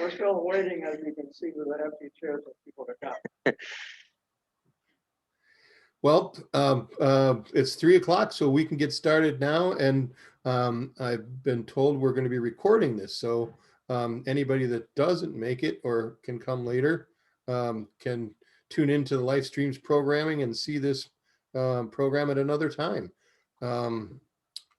We're still waiting, as you can see, with the empty chairs for people to come. Well, it's 3 o'clock, so we can get started now. And I've been told we're going to be recording this. So anybody that doesn't make it or can come later can tune into the live streams programming and see this program at another time.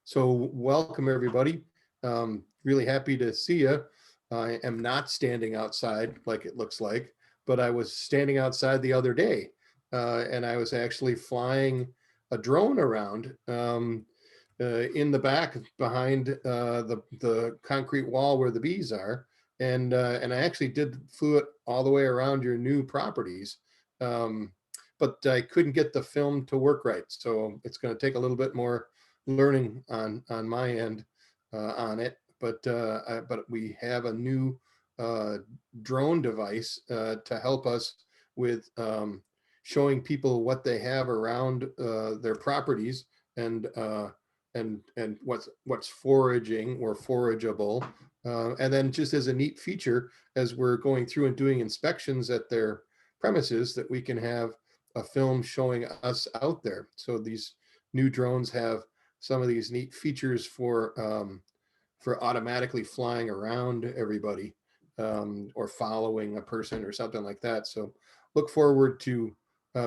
So welcome, everybody. Really happy to see you. I am not standing outside like it looks like, but I was standing outside the other day. And I was actually flying a drone around in the back behind the concrete wall where the bees are, and I actually flew it all the way around your new properties, but I couldn't get the film to work right, so it's going to take a little bit more learning on my end on it. But we have a new drone device to help us with showing people what they have around their properties and what's foraging or forageable, and then just as a neat feature, as we're going through and doing inspections at their premises, that we can have a film showing us out there. So these new drones have some of these neat features for automatically flying around everybody or following a person or something like that. So look forward to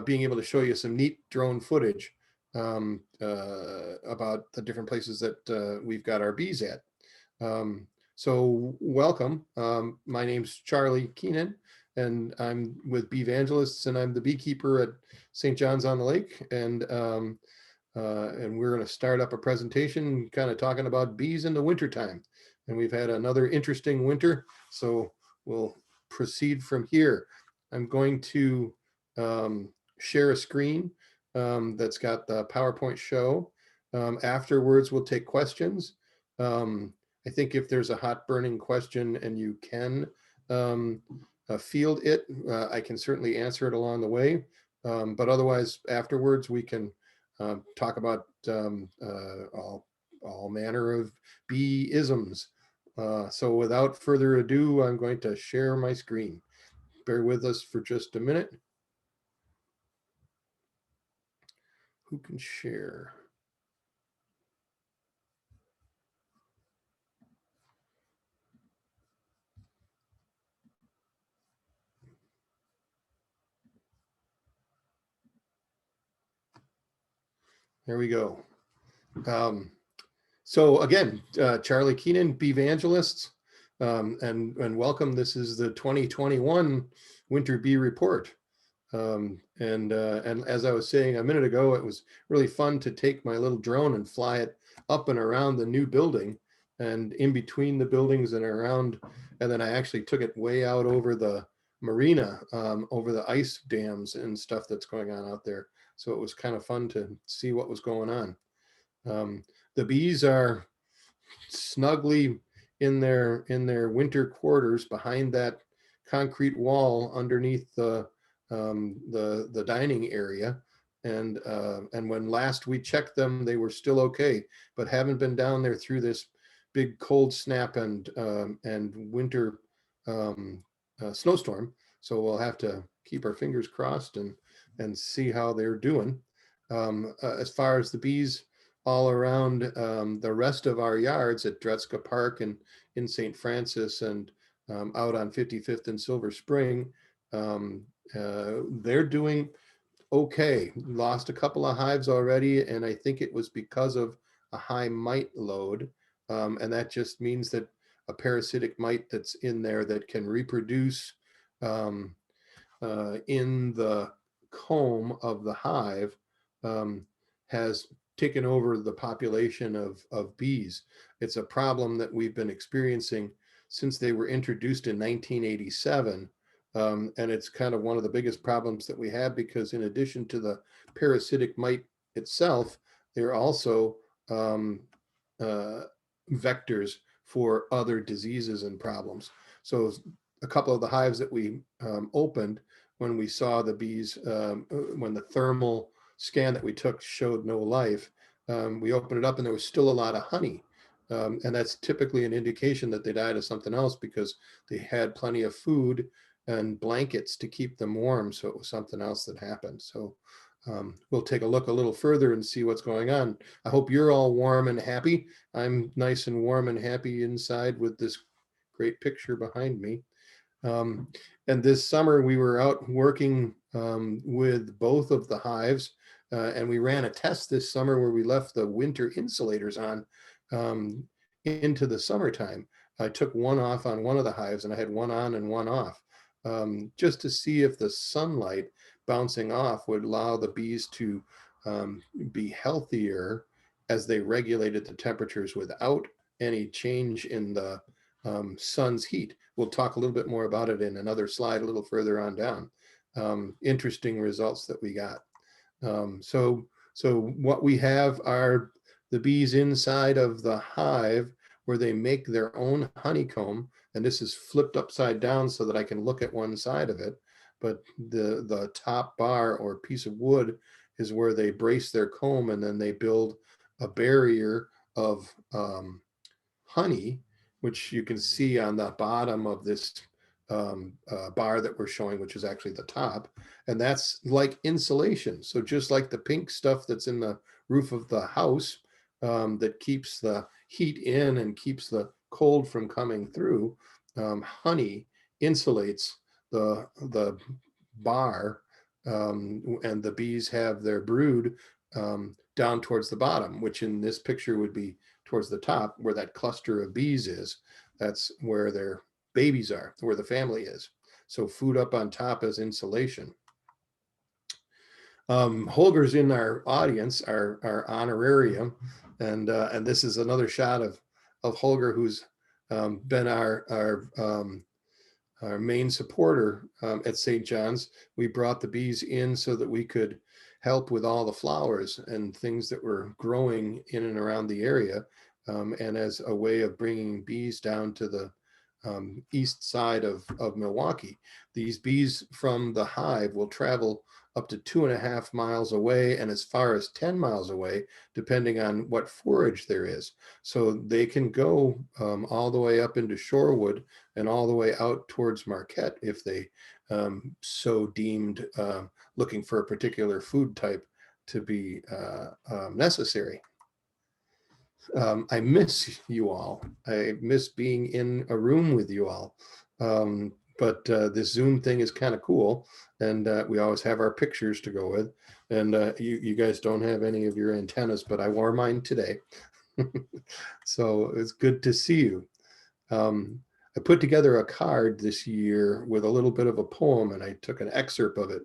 being able to show you some neat drone footage about the different places that we've got our bees at. So welcome. My name's Charlie Keenan, and I'm with Bee Evangelists, and I'm the beekeeper at St. John's on the Lake. And we're going to start up a presentation kind of talking about bees in the wintertime. And we've had another interesting winter, so we'll proceed from here. I'm going to share a screen that's got the PowerPoint show. Afterwards, we'll take questions. I think if there's a hot burning question and you can field it, I can certainly answer it along the way. But otherwise, afterwards, we can talk about all manner of bee-isms. So without further ado, I'm going to share my screen. Bear with us for just a minute. Who can share? There we go. So again, Charlie Keenan, Bee Evangelists, and welcome. This is the 2021 Winter Bee Report. And as I was saying a minute ago, it was really fun to take my little drone and fly it up and around the new building and in between the buildings and around. And then I actually took it way out over the marina, over the ice dams and stuff that's going on out there. So it was kind of fun to see what was going on. The bees are snugly in their winter quarters behind that concrete wall underneath the dining area, and when last we checked them, they were still okay, but haven't been down there through this big cold snap and winter snowstorm. So we'll have to keep our fingers crossed and see how they're doing. As far as the bees all around the rest of our yards at Dretska Park and in St. Francis and out on 55th and Silver Spring, they're doing okay. Lost a couple of hives already, and I think it was because of a high mite load, and that just means that a parasitic mite that's in there that can reproduce in the comb of the hive has taken over the population of bees. It's a problem that we've been experiencing since they were introduced in 1987. And it's kind of one of the biggest problems that we have, because in addition to the parasitic mite itself, they're also vectors for other diseases and problems. So a couple of the hives that we opened, when we saw the bees, when the thermal scan that we took showed no life, we opened it up and there was still a lot of honey. And that's typically an indication that they died of something else because they had plenty of food and blankets to keep them warm. So it was something else that happened. So we'll take a look a little further and see what's going on. I hope you're all warm and happy. I'm nice and warm and happy inside with this great picture behind me. Um, and this summer we were out working with both of the hives, and we ran a test this summer where we left the winter insulators on into the summertime. I took one off on one of the hives and I had one on and one off, just to see if the sunlight bouncing off would allow the bees to be healthier as they regulated the temperatures without any change in the sun's heat. We'll talk a little bit more about it in another slide a little further on down. Interesting results that we got. So what we have are the bees inside of the hive where they make their own honeycomb. And this is flipped upside down so that I can look at one side of it. But the top bar or piece of wood is where they brace their comb, and then they build a barrier of honey, which you can see on the bottom of this bar that we're showing, which is actually the top. And that's like insulation. So just like the pink stuff that's in the roof of the house that keeps the heat in and keeps the cold from coming through, honey insulates the bar, and the bees have their brood down towards the bottom, which in this picture would be towards the top where that cluster of bees is. That's where their babies are, where the family is. So food up on top is insulation. Holger's in our audience, our honorarium, and this is another shot of Holger, who's been our main supporter at St. John's. We brought the bees in so that we could help with all the flowers and things that were growing in and around the area, and as a way of bringing bees down to the east side of Milwaukee. These bees from the hive will travel up to 2.5 miles away and as far as 10 miles away, depending on what forage there is. So they can go all the way up into Shorewood and all the way out towards Marquette if they so deemed, looking for a particular food type to be necessary. I miss you all. I miss being in a room with you all. But this Zoom thing is kind of cool, and we always have our pictures to go with. And you guys don't have any of your antennas, but I wore mine today. So it's good to see you. I put together a card this year with a little bit of a poem, and I took an excerpt of it.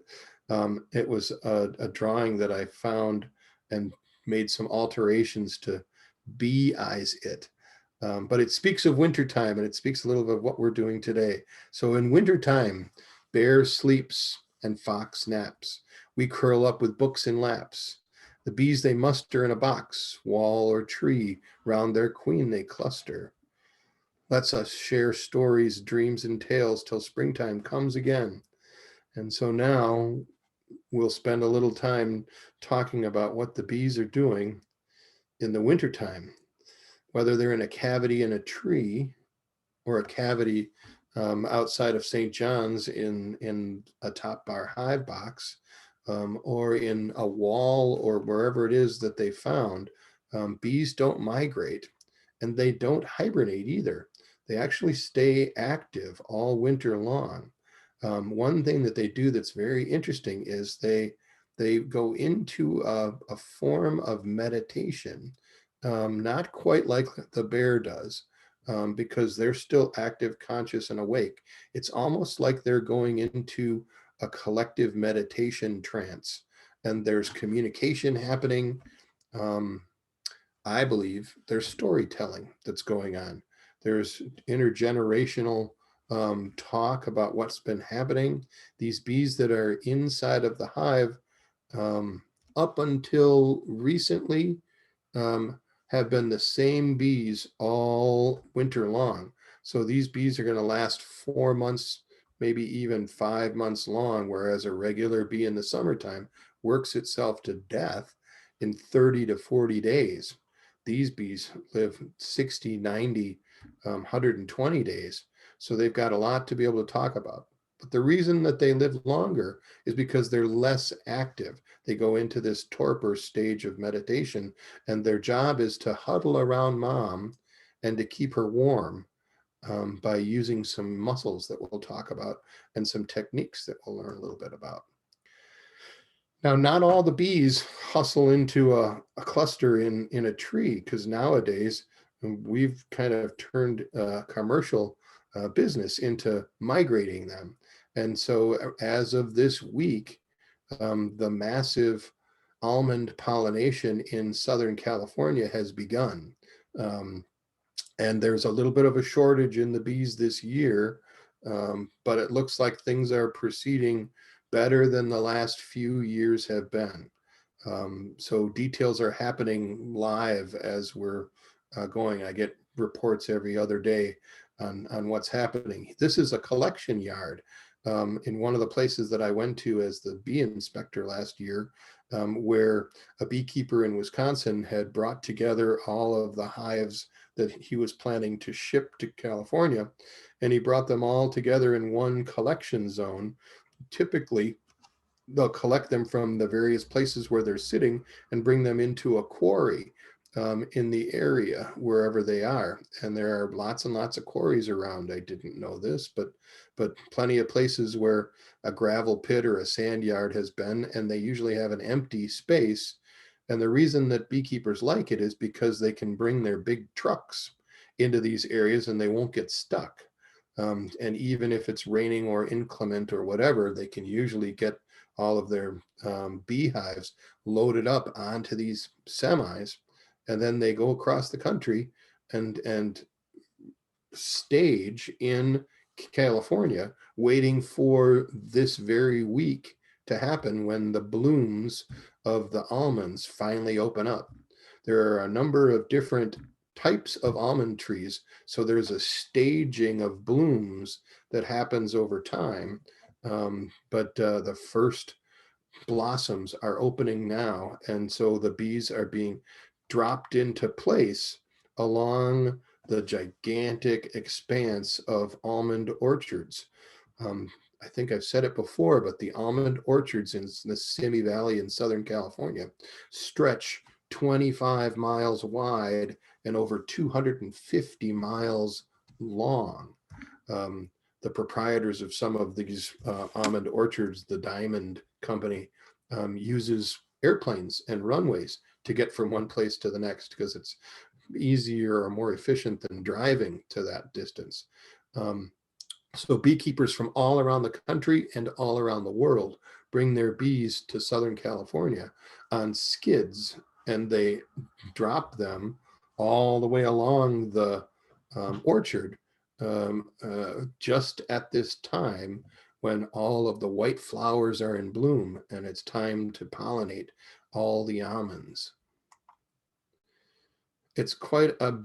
It was a drawing that I found and made some alterations to bee eyes it. But it speaks of wintertime, and it speaks a little bit of what we're doing today. So in wintertime, bear sleeps and fox naps. We curl up with books in laps. The bees they muster in a box, wall or tree, round their queen they cluster. Let's us share stories, dreams, and tales till springtime comes again. And so now we'll spend a little time talking about what the bees are doing in the wintertime, whether they're in a cavity in a tree or a cavity outside of St. John's in a top bar hive box, or in a wall or wherever it is that they found. Bees don't migrate, and they don't hibernate either. They actually stay active all winter long. One thing that they do that's very interesting is they go into a form of meditation, not quite like the bear does, because they're still active, conscious, and awake. It's almost like they're going into a collective meditation trance, and there's communication happening. I believe there's storytelling that's going on. There's intergenerational talk about what's been happening. These bees that are inside of the hive, up until recently, um, have been the same bees all winter long. So these bees are going to last 4 months, maybe even 5 months long, whereas a regular bee in the summertime works itself to death in 30 to 40 days. these bees live 60, 90, 120 days. So they've got a lot to be able to talk about. But the reason that they live longer is because they're less active. They go into this torpor stage of meditation, and their job is to huddle around mom and to keep her warm, by using some muscles that we'll talk about and some techniques that we'll learn a little bit about. Now, not all the bees hustle into a cluster in a tree, because nowadays we've kind of turned commercial business into migrating them. And so as of this week, the massive almond pollination in Southern California has begun. And there's a little bit of a shortage in the bees this year, but it looks like things are proceeding better than the last few years have been. So details are happening live as we're going. I get reports every other day on what's happening. This is a collection yard in one of the places that I went to as the bee inspector last year, where a beekeeper in Wisconsin had brought together all of the hives that he was planning to ship to California, and he brought them all together in one collection zone. Typically, they'll collect them from the various places where they're sitting and bring them into a quarry in the area wherever they are. And there are lots and lots of quarries around. I didn't know this, but plenty of places where a gravel pit or a sand yard has been, and they usually have an empty space. And the reason that beekeepers like it is because they can bring their big trucks into these areas and they won't get stuck. And even if it's raining or inclement or whatever, they can usually get all of their beehives loaded up onto these semis, and then they go across the country and stage in California, waiting for this very week to happen when the blooms of the almonds finally open up. There are a number of different types of almond trees, so there's a staging of blooms that happens over time. But the first blossoms are opening now, and so the bees are being dropped into place along the gigantic expanse of almond orchards. Um, I think I've said it before, but the almond orchards in the Simi Valley in Southern California stretch 25 miles wide and over 250 miles long. Um, the proprietors of some of these almond orchards, the Diamond Company, uses airplanes and runways to get from one place to the next because it's easier or more efficient than driving to that distance. So beekeepers from all around the country and all around the world bring their bees to Southern California on skids, and they drop them all the way along the orchard just at this time when all of the white flowers are in bloom and it's time to pollinate all the almonds. It's quite a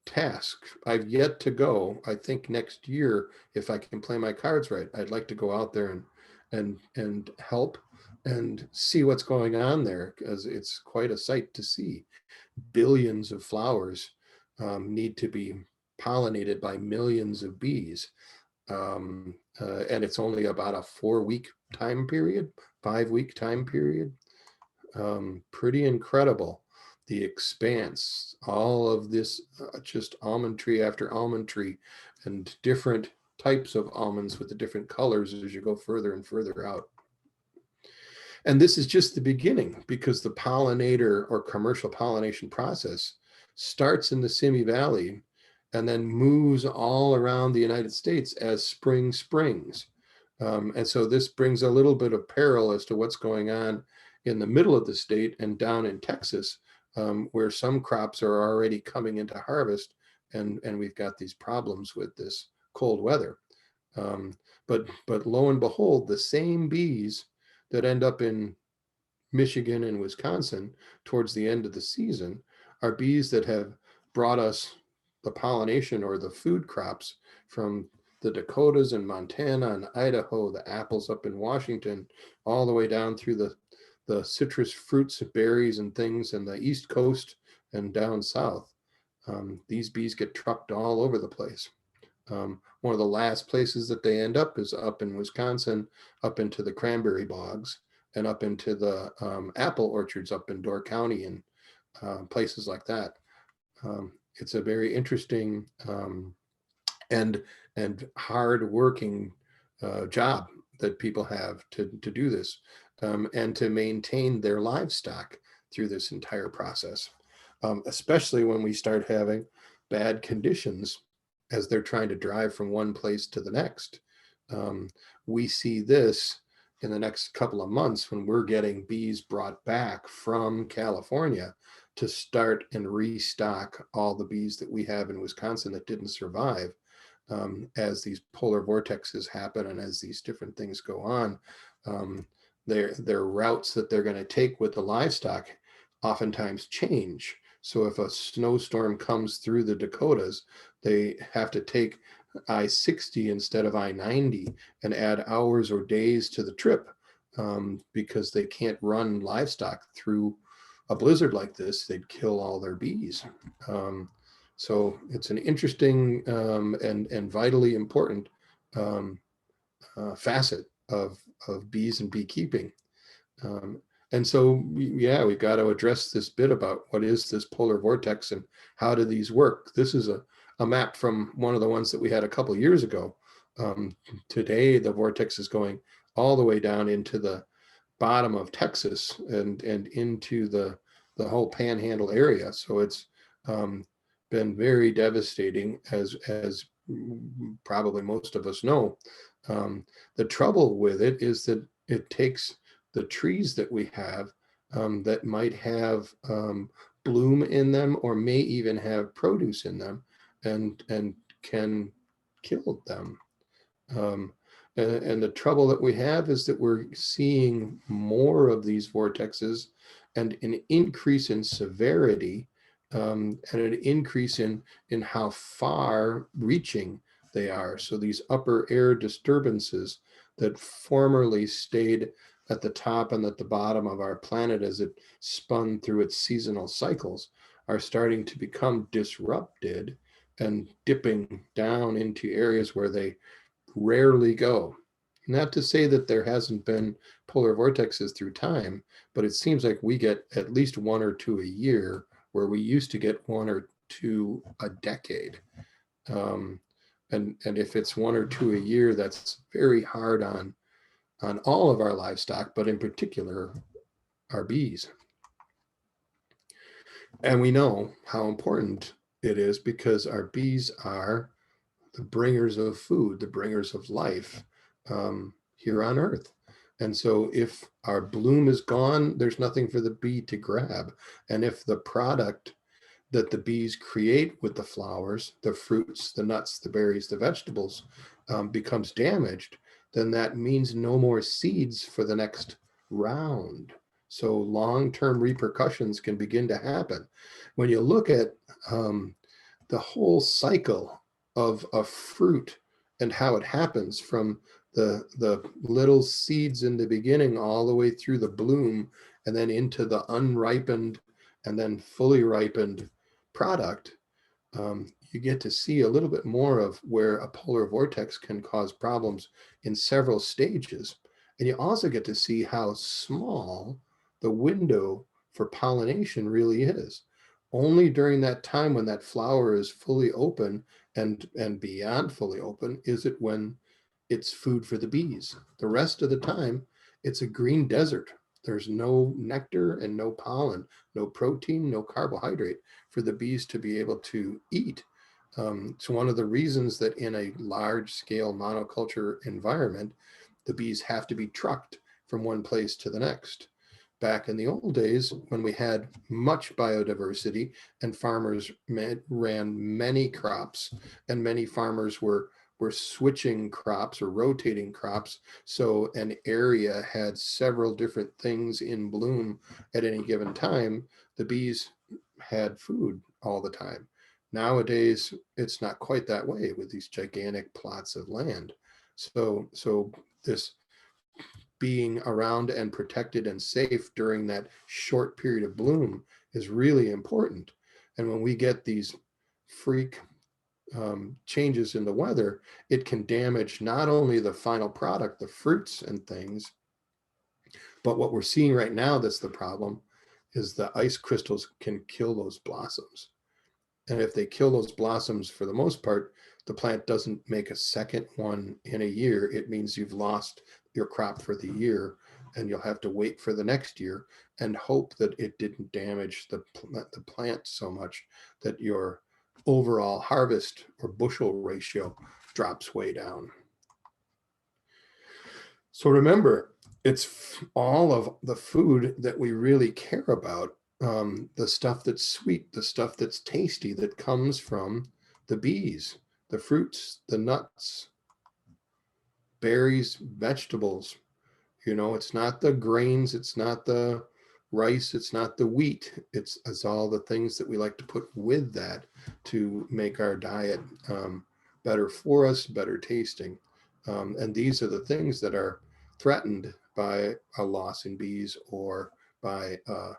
task. I've yet to go. I think next year, if I can play my cards right, I'd like to go out there and help and see what's going on there, because it's quite a sight to see. Billions of flowers need to be pollinated by millions of bees. And it's only about a 4-week time period, 5-week time period. Pretty incredible. The expanse, all of this, just almond tree after almond tree, and different types of almonds with the different colors as you go further and further out. And this is just the beginning, because the pollinator or commercial pollination process starts in the Simi Valley and then moves all around the United States as spring springs. And so this brings a little bit of peril as to what's going on in the middle of the state and down in Texas, where some crops are already coming into harvest, and we've got these problems with this cold weather. But lo and behold, the same bees that end up in Michigan and Wisconsin towards the end of the season are bees that have brought us the pollination or the food crops from the Dakotas and Montana and Idaho, the apples up in Washington, all the way down through the citrus fruits, berries and things, and the East Coast and down south. These bees get trucked all over the place. One of the last places that they end up is up in Wisconsin, up into the cranberry bogs and up into the apple orchards up in Door County and places like that. It's a very interesting and hard working job that people have to do this and to maintain their livestock through this entire process, especially when we start having bad conditions as they're trying to drive from one place to the next. We see this in the next couple of months when we're getting bees brought back from California to start and restock all the bees that we have in Wisconsin that didn't survive. As these polar vortexes happen and as these different things go on, their routes that they're going to take with the livestock oftentimes change. So if a snowstorm comes through the Dakotas, they have to take I-60 instead of I-90 and add hours or days to the trip because they can't run livestock through a blizzard like this. They'd kill all their bees. So it's an interesting and vitally important facet of bees and beekeeping. And so, yeah, we've got to address this bit about what is this polar vortex and how do these work? This is a map from one of the ones that we had a couple years ago. Today, the vortex is going all the way down into the bottom of Texas and into the whole panhandle area. So it's been very devastating, as probably most of us know. The trouble with it is that it takes the trees that we have that might have bloom in them or may even have produce in them and can kill them. And the trouble that we have is that we're seeing more of these vortexes and an increase in severity and an increase in how far reaching they are. So these upper air disturbances that formerly stayed at the top and at the bottom of our planet as it spun through its seasonal cycles are starting to become disrupted and dipping down into areas where they rarely go. Not to say that there hasn't been polar vortexes through time, but it seems like we get at least one or two a year, where we used to get one or two a decade. And if it's one or two a year, that's very hard on all of our livestock, but in particular our bees. And we know how important it is because our bees are the bringers of food, the bringers of life here on Earth. And so if our bloom is gone, there's nothing for the bee to grab. And if the product that the bees create with the flowers, the fruits, the nuts, the berries, the vegetables, becomes damaged, then that means no more seeds for the next round. So long-term repercussions can begin to happen. When you look at the whole cycle of a fruit and how it happens from the little seeds in the beginning all the way through the bloom and then into the unripened and then fully ripened product, you get to see a little bit more of where a polar vortex can cause problems in several stages. And you also get to see how small the window for pollination really is. Only during that time when that flower is fully open and beyond fully open is it when it's food for the bees. The rest of the time, it's a green desert. There's no nectar and no pollen, no protein, no carbohydrate for the bees to be able to eat. It's one of the reasons that in a large scale monoculture environment, the bees have to be trucked from one place to the next. Back in the old days, when we had much biodiversity and farmers ran many crops and many farmers were switching crops or rotating crops, so an area had several different things in bloom at any given time, the bees had food all the time. Nowadays, it's not quite that way with these gigantic plots of land. So this being around and protected and safe during that short period of bloom is really important. And when we get these freak changes in the weather, it can damage not only the final product, the fruits and things, but what we're seeing right now that's the problem is the ice crystals can kill those blossoms. And if they kill those blossoms, for the most part, the plant doesn't make a second one in a year. It means you've lost your crop for the year, and you'll have to wait for the next year and hope that it didn't damage the plant so much that your overall harvest or bushel ratio drops way down. So remember, it's all of the food that we really care about, the stuff that's sweet, the stuff that's tasty, that comes from the bees, the fruits, the nuts, berries, vegetables. You know, it's not the grains, it's not the rice, it's not the wheat. It's all the things that we like to put with that to make our diet better for us, better tasting. And these are the things that are threatened by a loss in bees or by a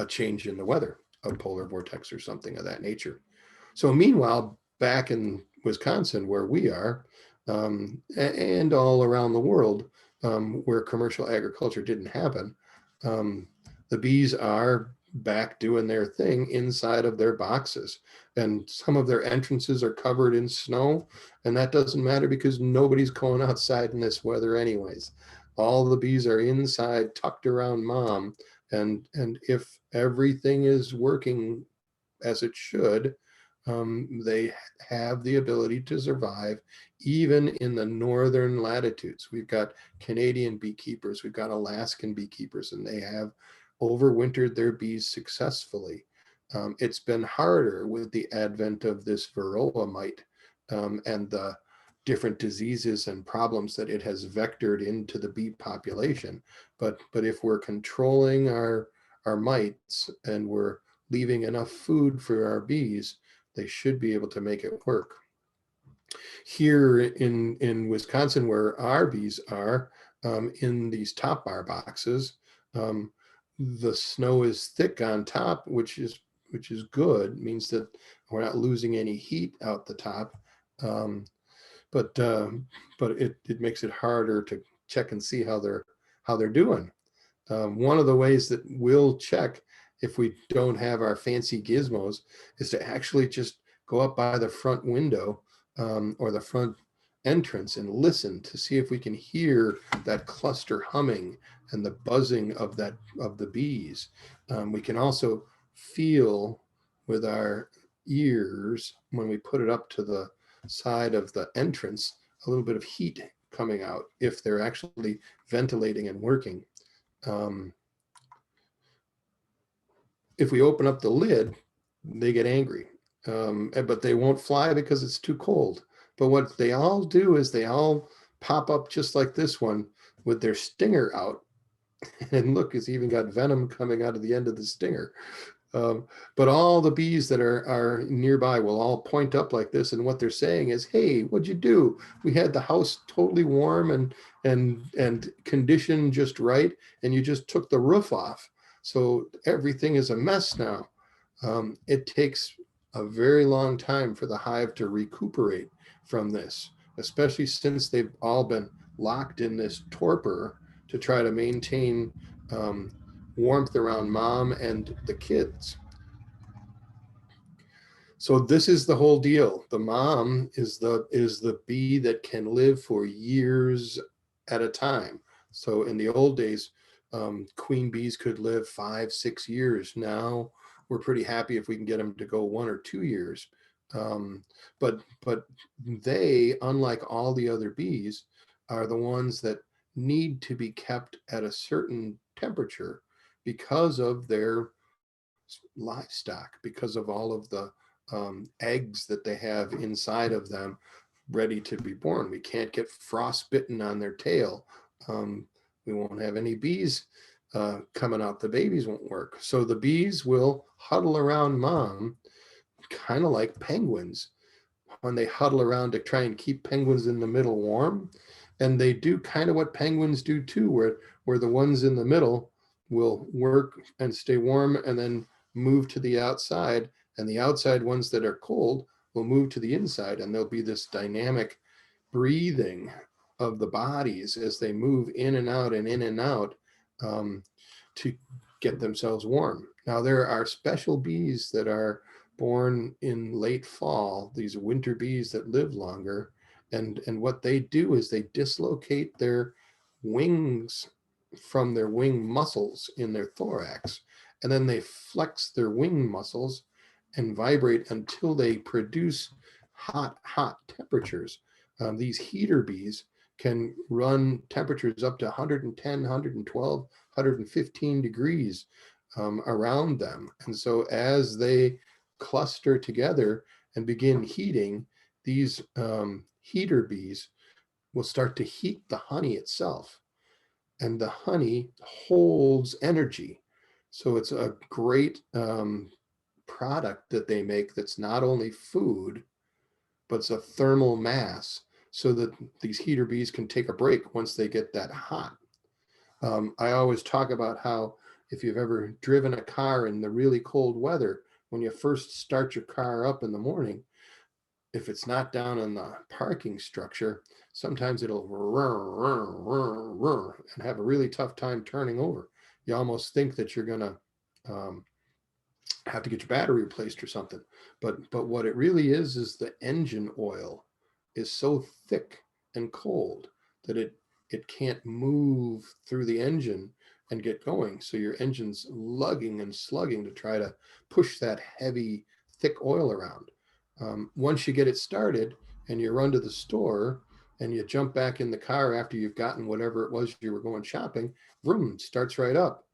change in the weather, a polar vortex or something of that nature. So meanwhile, back in Wisconsin, where we are, and all around the world, where commercial agriculture didn't happen, the bees are back doing their thing inside of their boxes. And some of their entrances are covered in snow, and that doesn't matter because nobody's going outside in this weather anyways. All the bees are inside, tucked around mom, and if everything is working as it should, they have the ability to survive even in the northern latitudes. We've got Canadian beekeepers, we've got Alaskan beekeepers, and they have overwintered their bees successfully. It's been harder with the advent of this varroa mite and the different diseases and problems that it has vectored into the bee population. But if we're controlling our mites and we're leaving enough food for our bees, they should be able to make it work. Here in Wisconsin, where our bees are, in these top bar boxes, the snow is thick on top, which is good. It means that we're not losing any heat out the top. But it makes it harder to check and see how they're doing. One of the ways that we'll check if we don't have our fancy gizmos is to actually just go up by the front window or the front entrance and listen to see if we can hear that cluster humming and the buzzing of the bees. We can also feel with our ears when we put it up to the side of the entrance a little bit of heat coming out if they're actually ventilating and working. If we open up the lid, they get angry, but they won't fly because it's too cold. But what they all do is they all pop up just like this one with their stinger out. And look, it's even got venom coming out of the end of the stinger. But all the bees that are nearby will all point up like this, and what they're saying is, "Hey, what'd you do? We had the house totally warm and conditioned just right, and you just took the roof off. So everything is a mess now." It takes a very long time for the hive to recuperate from this, especially since they've all been locked in this torpor to try to maintain warmth around mom and the kids. So this is the whole deal. The mom is the bee that can live for years at a time. So in the old days, queen bees could live 5-6 years. Now we're pretty happy if we can get them to go 1 or 2 years. But they, unlike all the other bees, are the ones that need to be kept at a certain temperature because of their livestock, because of all of the eggs that they have inside of them ready to be born. We can't get frostbitten on their tail. We won't have any bees coming out. The babies won't work. So the bees will huddle around mom, kind of like penguins when they huddle around to try and keep penguins in the middle warm. And they do kind of what penguins do too, where the ones in the middle will work and stay warm and then move to the outside, and the outside ones that are cold will move to the inside, and there'll be this dynamic breathing of the bodies as they move in and out and in and out, to get themselves warm. Now, there are special bees that are born in late fall, these winter bees that live longer. And what they do is they dislocate their wings from their wing muscles in their thorax, and then they flex their wing muscles and vibrate until they produce hot temperatures. These heater bees can run temperatures up to 110, 112, 115 degrees around them. And so as they cluster together and begin heating, these heater bees will start to heat the honey itself. And the honey holds energy. So it's a great product that they make that's not only food, but it's a thermal mass so that these heater bees can take a break once they get that hot. I always talk about how if you've ever driven a car in the really cold weather, when you first start your car up in the morning, if it's not down in the parking structure, sometimes it'll and have a really tough time turning over. You almost think that you're going to have to get your battery replaced or something. But what it really is the engine oil is so thick and cold that it can't move through the engine and get going. So your engine's lugging and slugging to try to push that heavy, thick oil around. Once you get it started and you run to the store and you jump back in the car after you've gotten whatever it was you were going shopping, vroom, starts right up.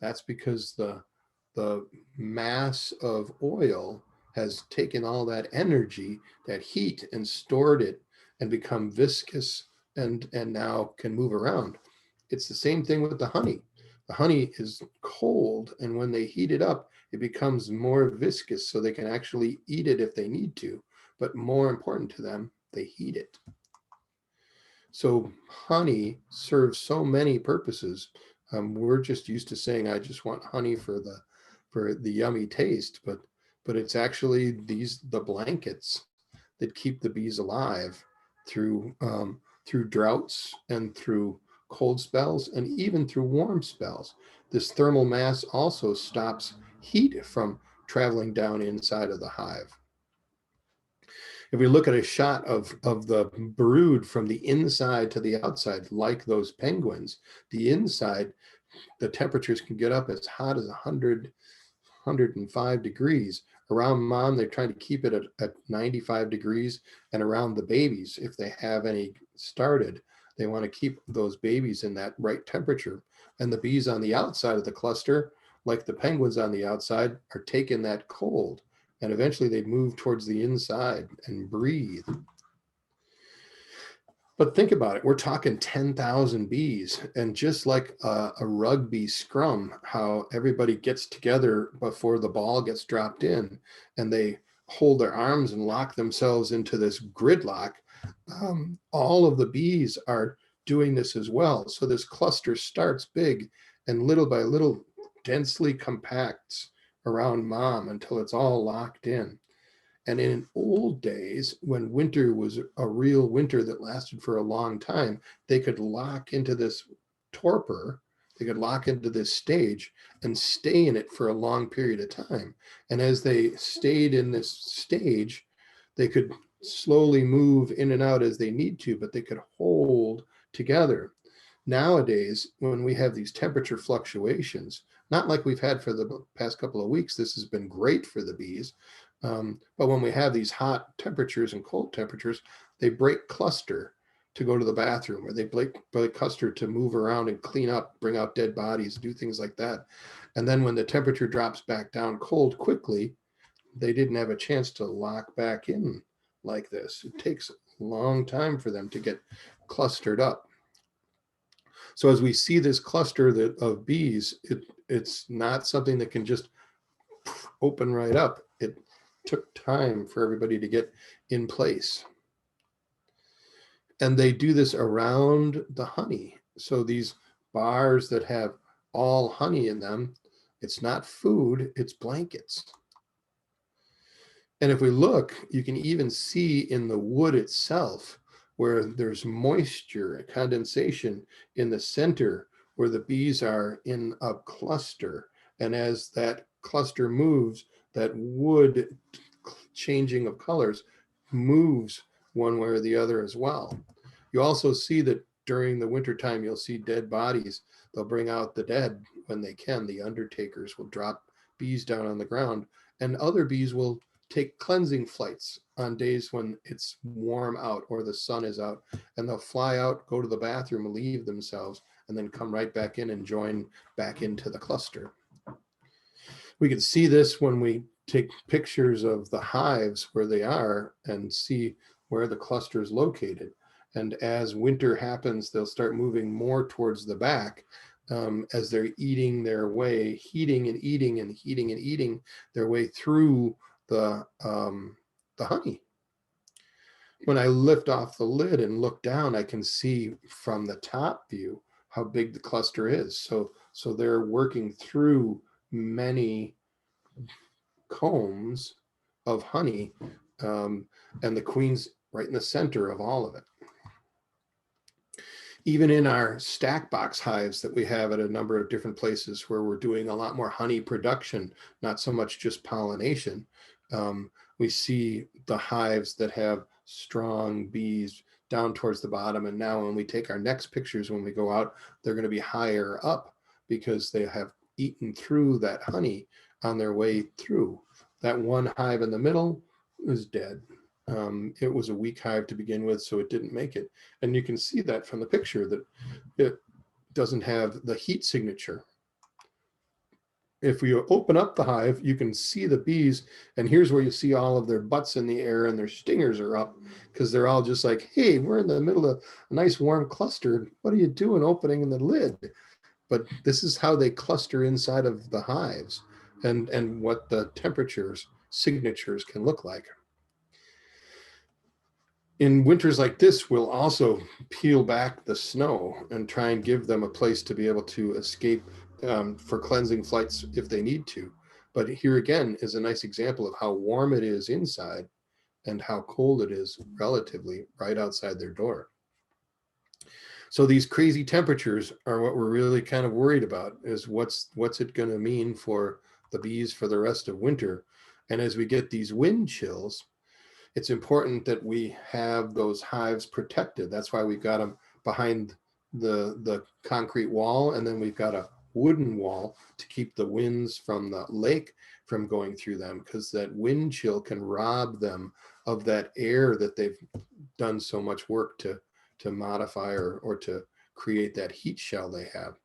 That's because the mass of oil has taken all that energy, that heat, and stored it and become viscous and now can move around. It's the same thing with the honey. The honey is cold, and when they heat it up, it becomes more viscous so they can actually eat it if they need to. But more important to them, they heat it. So honey serves so many purposes. We're just used to saying, "I just want honey for the yummy taste," but it's actually the blankets that keep the bees alive through droughts and through cold spells and even through warm spells. This thermal mass also stops heat from traveling down inside of the hive. If we look at a shot of the brood from the inside to the outside, like those penguins, the inside, the temperatures can get up as hot as 100, 105 degrees. Around mom, they're trying to keep it at 95 degrees. And around the babies, if they have any started, they want to keep those babies in that right temperature. And the bees on the outside of the cluster, like the penguins on the outside, are taking that cold. And eventually they move towards the inside and breathe. But think about it, we're talking 10,000 bees, and just like a rugby scrum, how everybody gets together before the ball gets dropped in and they hold their arms and lock themselves into this gridlock, all of the bees are doing this as well. So this cluster starts big and little by little densely compacts around mom until it's all locked in. And in old days, when winter was a real winter that lasted for a long time, they could lock into this torpor, they could lock into this stage and stay in it for a long period of time. And as they stayed in this stage, they could slowly move in and out as they need to, but they could hold together. Nowadays, when we have these temperature fluctuations, not like we've had for the past couple of weeks, this has been great for the bees. But when we have these hot temperatures and cold temperatures, they break cluster to go to the bathroom, or they break cluster to move around and clean up, bring out dead bodies, do things like that. And then when the temperature drops back down cold quickly, they didn't have a chance to lock back in like this. It takes a long time for them to get clustered up. So as we see this cluster of bees, it's not something that can just open right up. It took time for everybody to get in place. And they do this around the honey. So these bars that have all honey in them, It's not food, it's blankets. And if we look, you can even see in the wood itself where there's moisture and condensation in the center where the bees are in a cluster. And as that cluster moves, that wood changing of colors moves one way or the other as well. You also see that during the wintertime, you'll see dead bodies. They'll bring out the dead when they can. The undertakers will drop bees down on the ground, and other bees will take cleansing flights on days when it's warm out or the sun is out, and they'll fly out, go to the bathroom, leave themselves, and then come right back in and join back into the cluster. We can see this when we take pictures of the hives where they are and see where the cluster is located. And as winter happens, they'll start moving more towards the back as they're eating their way, heating and eating and heating and eating their way through the honey. When I lift off the lid and look down, I can see from the top view how big the cluster is. So they're working through many combs of honey, and the queen's right in the center of all of it. Even in our stack box hives that we have at a number of different places where we're doing a lot more honey production, not so much just pollination, we see the hives that have strong bees down towards the bottom. And now when we take our next pictures, when we go out, they're going to be higher up because they have eaten through that honey on their way through. That one hive in the middle is dead. It was a weak hive to begin with, so it didn't make it. And you can see that from the picture that it doesn't have the heat signature. If we open up the hive, you can see the bees, and here's where you see all of their butts in the air and their stingers are up because they're all just like, hey, we're in the middle of a nice warm cluster. What are you doing opening the lid? But this is how they cluster inside of the hives and what the temperatures signatures can look like. In winters like this, we'll also peel back the snow and try and give them a place to be able to escape for cleansing flights if they need to. But here again is a nice example of how warm it is inside and how cold it is relatively right outside their door. So these crazy temperatures are what we're really kind of worried about, is what's it going to mean for the bees for the rest of winter. And as we get these wind chills, it's important that we have those hives protected. That's why we've got them behind the concrete wall, and then we've got a wooden wall to keep the winds from the lake from going through them, because that wind chill can rob them of that air that they've done so much work to modify or to create that heat shell they have.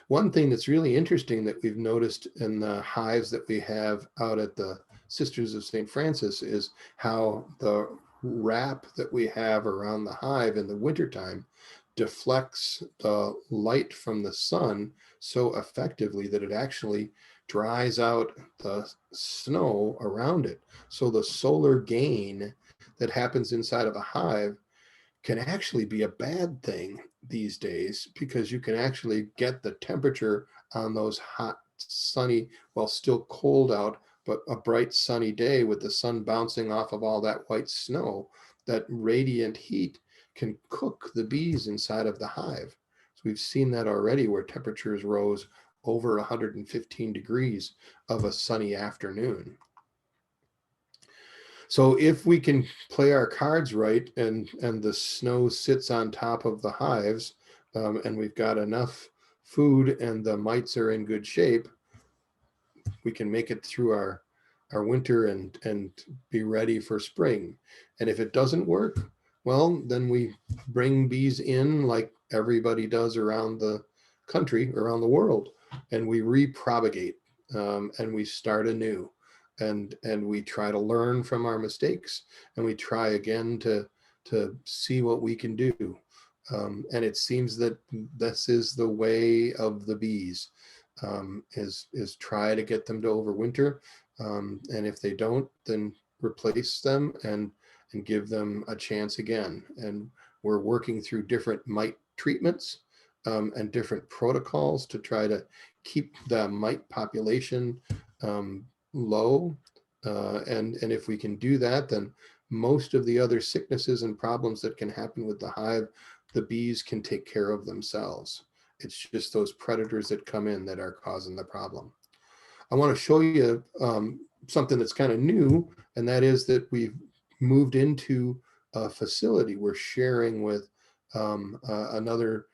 One thing that's really interesting that we've noticed in the hives that we have out at the Sisters of St. Francis is how the wrap that we have around the hive in the wintertime deflects the light from the sun so effectively that it actually dries out the snow around it. So the solar gain that happens inside of a hive can actually be a bad thing these days, because you can actually get the temperature on those hot, sunny, well, still cold out, but a bright sunny day with the sun bouncing off of all that white snow. That radiant heat can cook the bees inside of the hive. So we've seen that already, where temperatures rose over 115 degrees of a sunny afternoon. So if we can play our cards right, and the snow sits on top of the hives, and we've got enough food and the mites are in good shape, we can make it through our winter and be ready for spring. And if it doesn't work, well, then we bring bees in like everybody does around the country, around the world, and we repropagate, and we start anew. And we try to learn from our mistakes, and we try again to see what we can do. And it seems that this is the way of the bees, is try to get them to overwinter, and if they don't, then replace them and give them a chance again. And we're working through different mite treatments and different protocols to try to keep the mite population low. And if we can do that, then most of the other sicknesses and problems that can happen with the hive, the bees can take care of themselves. It's just those predators that come in that are causing the problem. I want to show you something that's kind of new, and that is that we've moved into a facility. We're sharing with another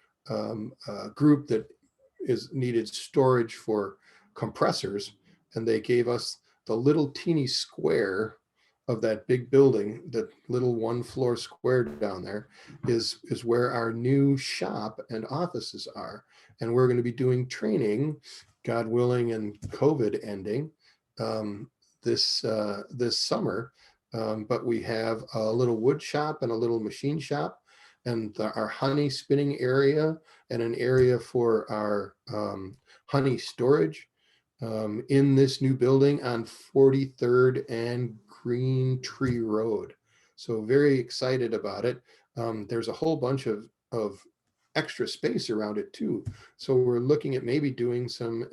group that is needed storage for compressors, and they gave us the little teeny square of that big building. That little one floor square down there is where our new shop and offices are, and we're going to be doing training, God willing, and COVID ending, this summer. But we have a little wood shop and a little machine shop, and our honey spinning area, and an area for our honey storage in this new building on 43rd and Green Tree Road. So very excited about it. There's a whole bunch of extra space around it too. So we're looking at maybe doing some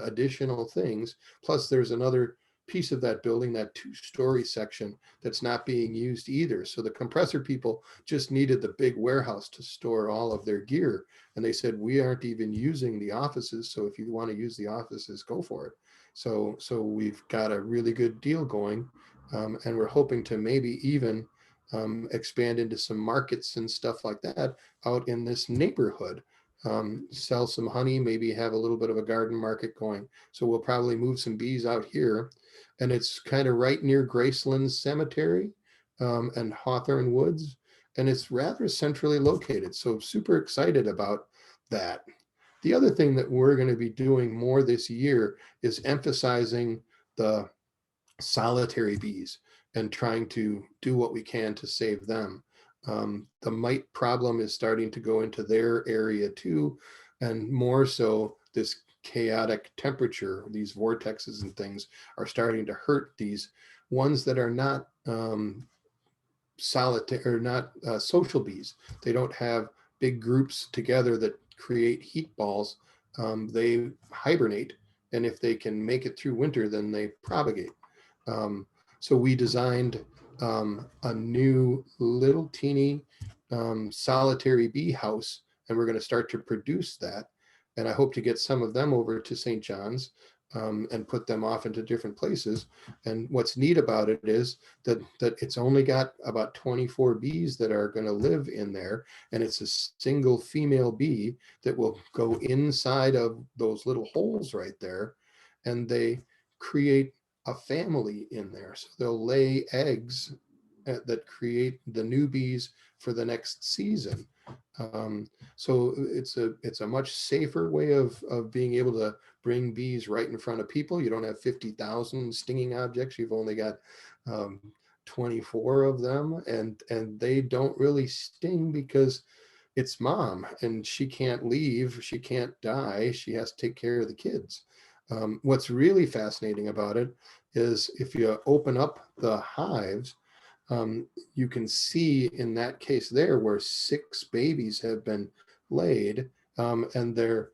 additional things. Plus there's another piece of that building, that 2-story section, that's not being used either. So the compressor people just needed the big warehouse to store all of their gear. And they said, we aren't even using the offices. So if you want to use the offices, go for it. So we've got a really good deal going. And we're hoping to maybe even expand into some markets and stuff like that out in this neighborhood. Sell some honey, maybe have a little bit of a garden market going. So we'll probably move some bees out here. And it's kind of right near Graceland Cemetery and Hawthorne Woods. And it's rather centrally located. So super excited about that. The other thing that we're going to be doing more this year is emphasizing the solitary bees and trying to do what we can to save them. The mite problem is starting to go into their area too, and more so this chaotic temperature, these vortexes and things are starting to hurt these ones that are not solitary or not social bees. They don't have big groups together that create heat balls. They hibernate, and if they can make it through winter, then they propagate. So we designed a new little teeny solitary bee house, and we're going to start to produce that. And I hope to get some of them over to St. John's and put them off into different places. And what's neat about it is that it's only got about 24 bees that are going to live in there, and it's a single female bee that will go inside of those little holes right there, and they create a family in there. So they'll lay eggs that create the new bees for the next season. So it's a much safer way of being able to bring bees right in front of people. You don't have 50,000 stinging objects. You've only got 24 of them, and they don't really sting because it's mom and she can't leave. She can't die. She has to take care of the kids. What's really fascinating about it is if you open up the hives, you can see in that case there where 6 babies have been laid, and they're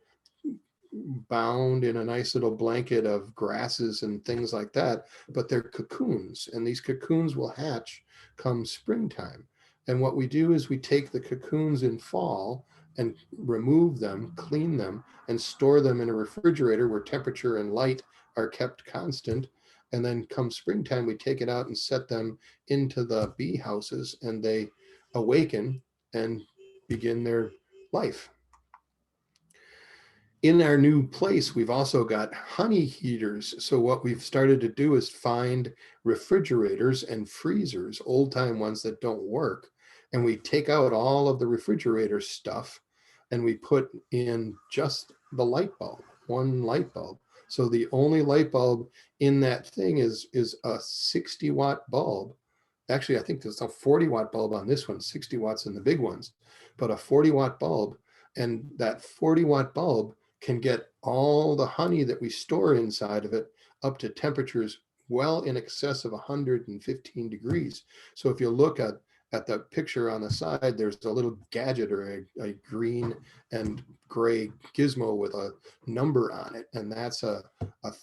bound in a nice little blanket of grasses and things like that, but they're cocoons, and these cocoons will hatch come springtime. And what we do is we take the cocoons in fall and remove them, clean them, and store them in a refrigerator where temperature and light are kept constant. And then come springtime, we take it out and set them into the bee houses, and they awaken and begin their life. In our new place, we've also got honey heaters. So what we've started to do is find refrigerators and freezers, old time ones that don't work. And we take out all of the refrigerator stuff and we put in just the light bulb, one light bulb. So the only light bulb in that thing is a 60-watt bulb. Actually, I think there's a 40-watt bulb on this one, 60 watts in the big ones, but a 40-watt bulb. And that 40-watt bulb can get all the honey that we store inside of it up to temperatures well in excess of 115 degrees. So if you look at at the picture on the side, there's a little gadget or a green and gray gizmo with a number on it. And that's a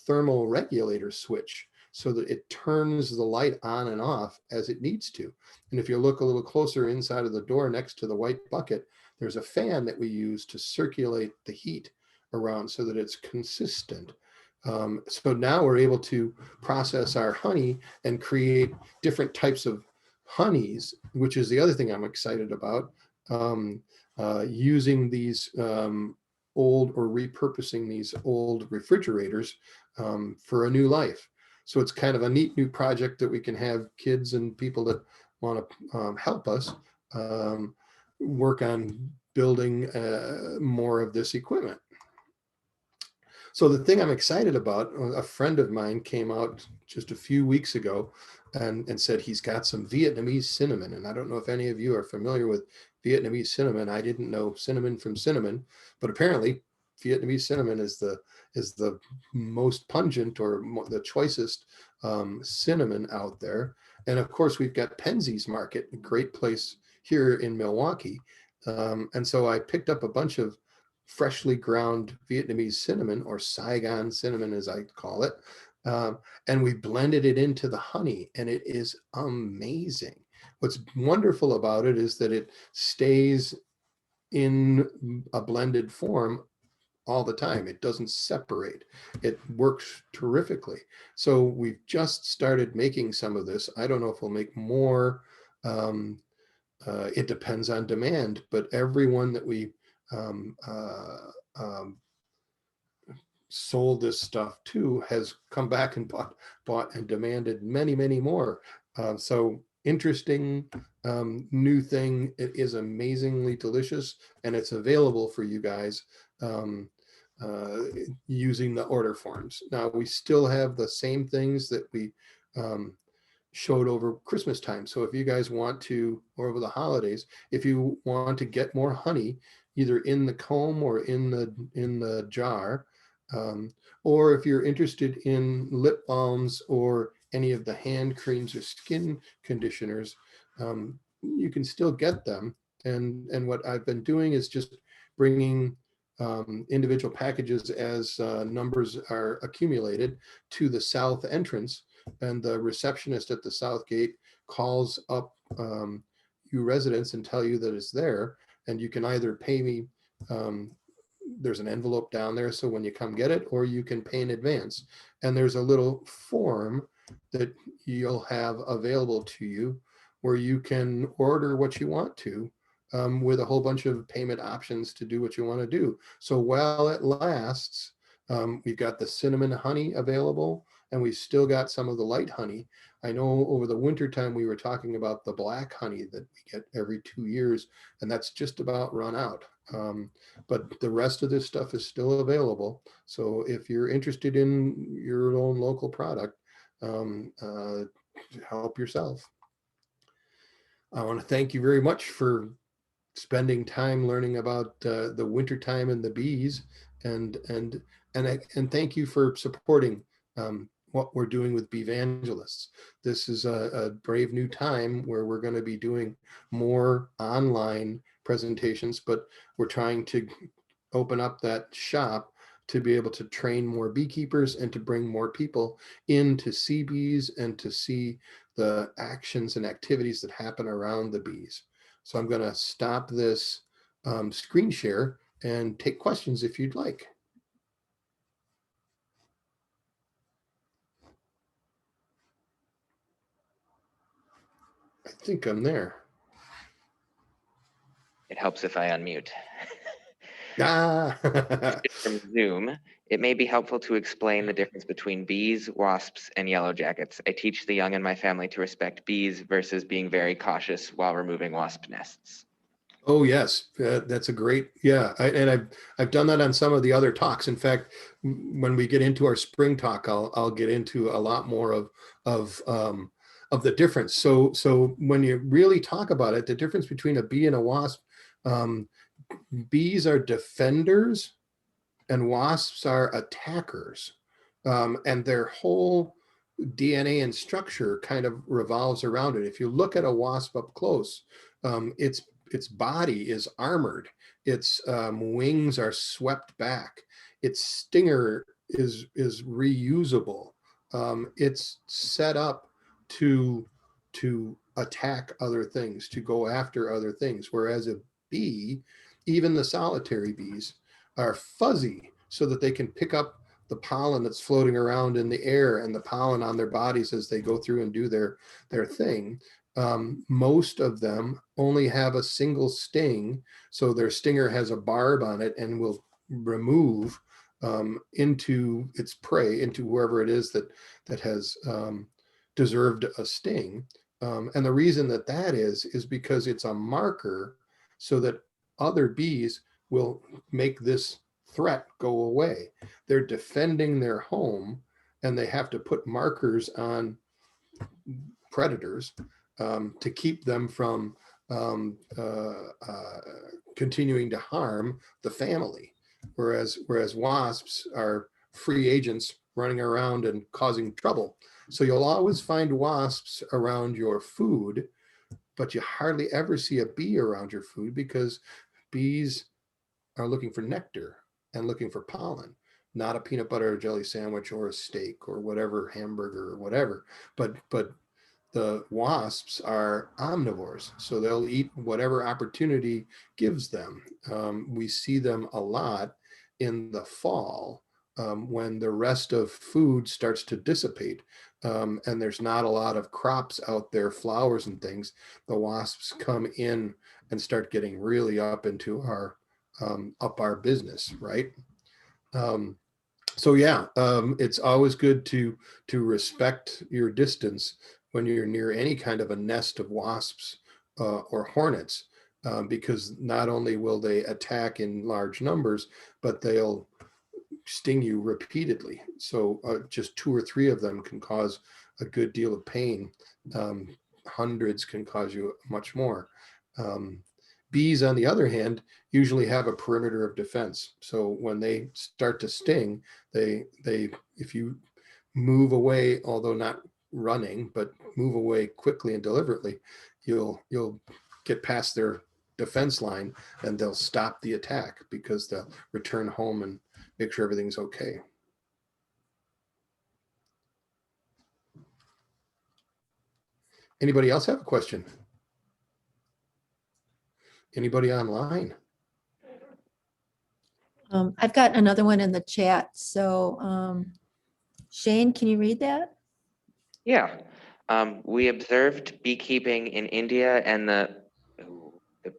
thermal regulator switch so that it turns the light on and off as it needs to. And if you look a little closer inside of the door next to the white bucket, there's a fan that we use to circulate the heat around so that it's consistent. So now we're able to process our honey and create different types of honeys, which is the other thing I'm excited about, using these old or repurposing these old refrigerators for a new life. So it's kind of a neat new project that we can have kids and people that want to help us work on building more of this equipment. So the thing I'm excited about, a friend of mine came out just a few weeks ago and said he's got some Vietnamese cinnamon. And I don't know if any of you are familiar with Vietnamese cinnamon. I didn't know cinnamon from cinnamon, but apparently Vietnamese cinnamon is the most pungent or the choicest cinnamon out there. And of course, we've got Penzeys Market, a great place here in Milwaukee. And so I picked up a bunch of freshly ground Vietnamese cinnamon, or Saigon cinnamon as I call it, and we blended it into the honey, and it is amazing. What's wonderful about it is that it stays in a blended form all the time. It doesn't separate. It works terrifically. So we've just started making some of this. I don't know if we'll make more. It depends on demand, but everyone that we um, um, sold this stuff to has come back and bought and demanded many more. So interesting new thing. It is amazingly delicious, and it's available for you guys using the order forms. Now we still have the same things that we showed over Christmas time. So if you guys want to, or over the holidays, if you want to get more honey, either in the comb or in the jar, or if you're interested in lip balms or any of the hand creams or skin conditioners, you can still get them. And what I've been doing is just bringing individual packages as numbers are accumulated to the south entrance, and the receptionist at the south gate calls up you residents and tell you that it's there, and you can either pay me, there's an envelope down there, so when you come get it, or you can pay in advance. And there's a little form that you'll have available to you where you can order what you want to, with a whole bunch of payment options to do what you want to do. So while it lasts, we've got the cinnamon honey available, and we've still got some of the light honey. I know over the winter time we were talking about the black honey that we get every 2 years, and that's just about run out. But the rest of this stuff is still available. So if you're interested in your own local product, help yourself. I want to thank you very much for spending time learning about the wintertime and the bees, and thank you for supporting what we're doing with Beevangelists. This is a brave new time where we're going to be doing more online presentations, but we're trying to open up that shop to be able to train more beekeepers and to bring more people in to see bees and to see the actions and activities that happen around the bees. So I'm going to stop this screen share and take questions if you'd like. I think I'm there. It helps if I unmute. Ah. From Zoom, it may be helpful to explain the difference between bees, wasps, and yellow jackets. I teach the young in my family to respect bees versus being very cautious while removing wasp nests. Oh yes, that's a great, yeah. I've done that on some of the other talks. In fact, when we get into our spring talk, I'll get into a lot more of the difference. So when you really talk about it, the difference between a bee and a wasp, bees are defenders and wasps are attackers, and their whole DNA and structure kind of revolves around it. If you look at a wasp up close, its body is armored. Its wings are swept back. Its stinger is reusable. It's set up to attack other things, to go after other things. Whereas a bee, even the solitary bees, are fuzzy so that they can pick up the pollen that's floating around in the air and the pollen on their bodies as they go through and do their thing. Most of them only have a single sting, so their stinger has a barb on it and will remove into its prey, into whoever it is that has deserved a sting. And the reason that is because it's a marker so that other bees will make this threat go away. They're defending their home, and they have to put markers on predators to keep them from continuing to harm the family. Whereas wasps are free agents running around and causing trouble. So you'll always find wasps around your food, but you hardly ever see a bee around your food because bees are looking for nectar and looking for pollen, not a peanut butter or jelly sandwich or a steak or whatever, hamburger or whatever. But the wasps are omnivores, so they'll eat whatever opportunity gives them. We see them a lot in the fall when the rest of food starts to dissipate and there's not a lot of crops out there, flowers and things. The wasps come in and start getting really up into our business, right? So yeah, it's always good to respect your distance when you're near any kind of a nest of wasps or hornets, because not only will they attack in large numbers, but they'll sting you repeatedly. So just 2 or 3 of them can cause a good deal of pain. Hundreds can cause you much more. Bees, on the other hand, usually have a perimeter of defense. So when they start to sting, they if you move away, although not running, but move away quickly and deliberately, you'll get past their defense line and they'll stop the attack because they'll return home and make sure everything's okay. Anybody else have a question? Anybody online? I've got another one in the chat. So Shane, can you read that? Yeah. We observed beekeeping in India and the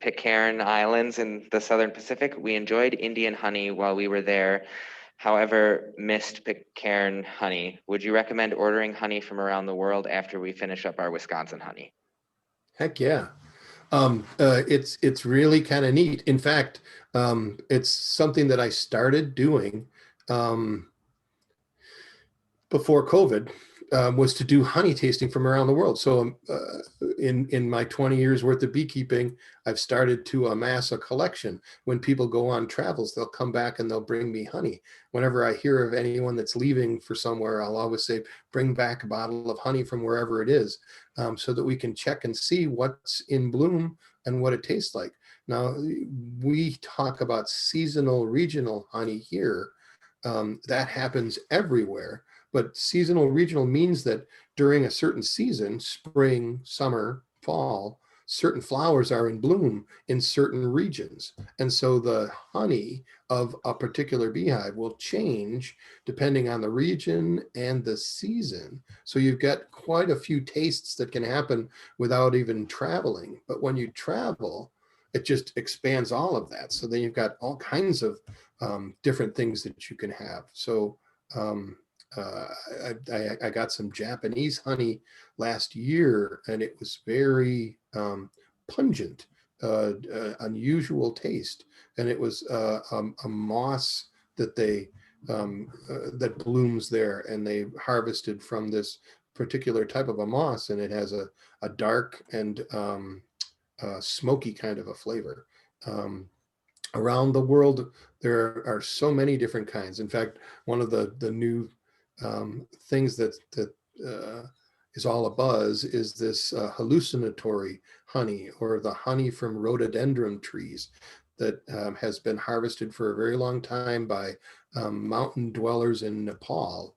Pitcairn Islands in the Southern Pacific. We enjoyed Indian honey while we were there. However, missed Pitcairn honey. Would you recommend ordering honey from around the world after we finish up our Wisconsin honey? Heck yeah. It's really kind of neat. In fact, it's something that I started doing before COVID, was to do honey tasting from around the world. So in my 20 years worth of beekeeping, I've started to amass a collection. When people go on travels, they'll come back and they'll bring me honey. Whenever I hear of anyone that's leaving for somewhere, I'll always say, bring back a bottle of honey from wherever it is, so that we can check and see what's in bloom and what it tastes like. Now, we talk about seasonal regional honey here. That happens everywhere. But seasonal regional means that during a certain season, spring, summer, fall, certain flowers are in bloom in certain regions. And so the honey of a particular beehive will change depending on the region and the season. So you've got quite a few tastes that can happen without even traveling. But when you travel, it just expands all of that. So then you've got all kinds of different things that you can have. So I got some Japanese honey last year, and it was very pungent, unusual taste, and it was a moss that they that blooms there, and they harvested from this particular type of a moss, and it has a dark and smoky kind of a flavor. Around the world, there are so many different kinds. In fact, one of the new things that is all abuzz is this hallucinatory honey, or the honey from rhododendron trees that has been harvested for a very long time by mountain dwellers in Nepal,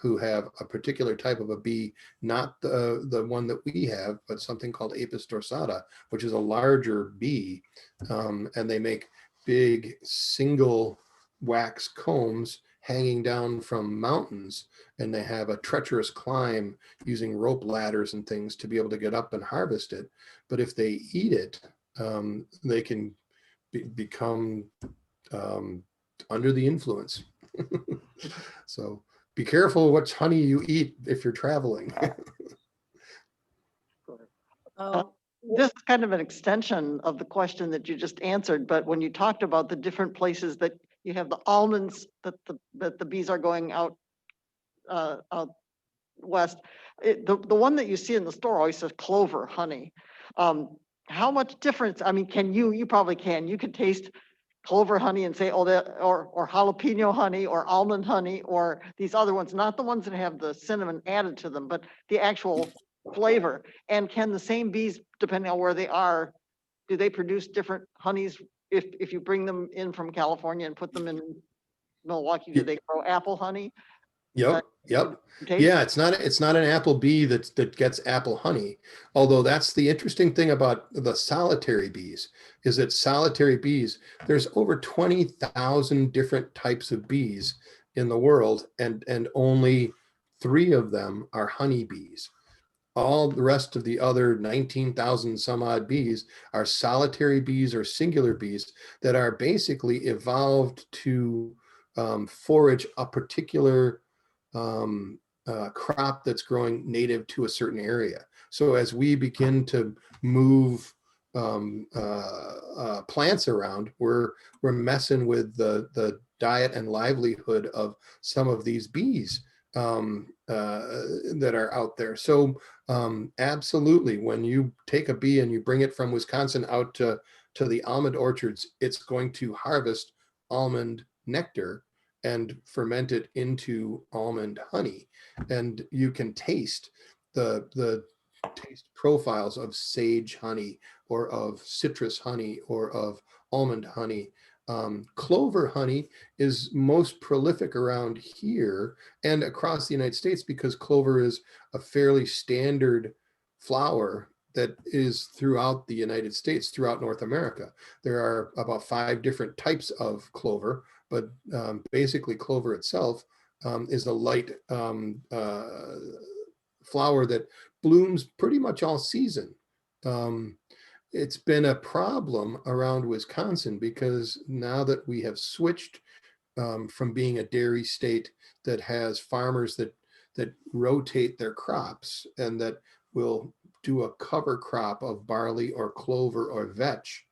who have a particular type of a bee, not the one that we have, but something called Apis dorsata, which is a larger bee. And they make big single wax combs hanging down from mountains, and they have a treacherous climb using rope ladders and things to be able to get up and harvest it. But if they eat it, they can become under the influence. So be careful which honey you eat if you're traveling. This is kind of an extension of the question that you just answered, but when you talked about the different places that you have the almonds that the bees are going out west, the one that you see in the store always says clover honey. How much difference? I mean, you probably can. You could taste clover honey and say, oh, that or jalapeno honey or almond honey or these other ones, not the ones that have the cinnamon added to them, but the actual flavor. And can the same bees, depending on where they are, do they produce different honeys if you bring them in from California and put them in Milwaukee? Do they grow apple honey? Yep. Taste? Yeah, it's not an apple bee that gets apple honey. Although that's the interesting thing about the solitary bees, is that solitary bees, there's over 20,000 different types of bees in the world, and only 3 of them are honey bees. All the rest of the other 19,000 some odd bees are solitary bees or singular bees that are basically evolved to forage a particular crop that's growing native to a certain area. So as we begin to move plants around, we're messing with the diet and livelihood of some of these bees that are out there. So absolutely, when you take a bee and you bring it from Wisconsin out to the almond orchards, it's going to harvest almond nectar and ferment it into almond honey. And you can taste the taste profiles of sage honey or of citrus honey or of almond honey. Clover honey is most prolific around here and across the United States because clover is a fairly standard flower that is throughout the United States, throughout North America. There are about 5 different types of clover, but basically clover itself is a light flower that blooms pretty much all season. It's been a problem around Wisconsin because now that we have switched from being a dairy state that has farmers that rotate their crops and that will do a cover crop of barley or clover or vetch,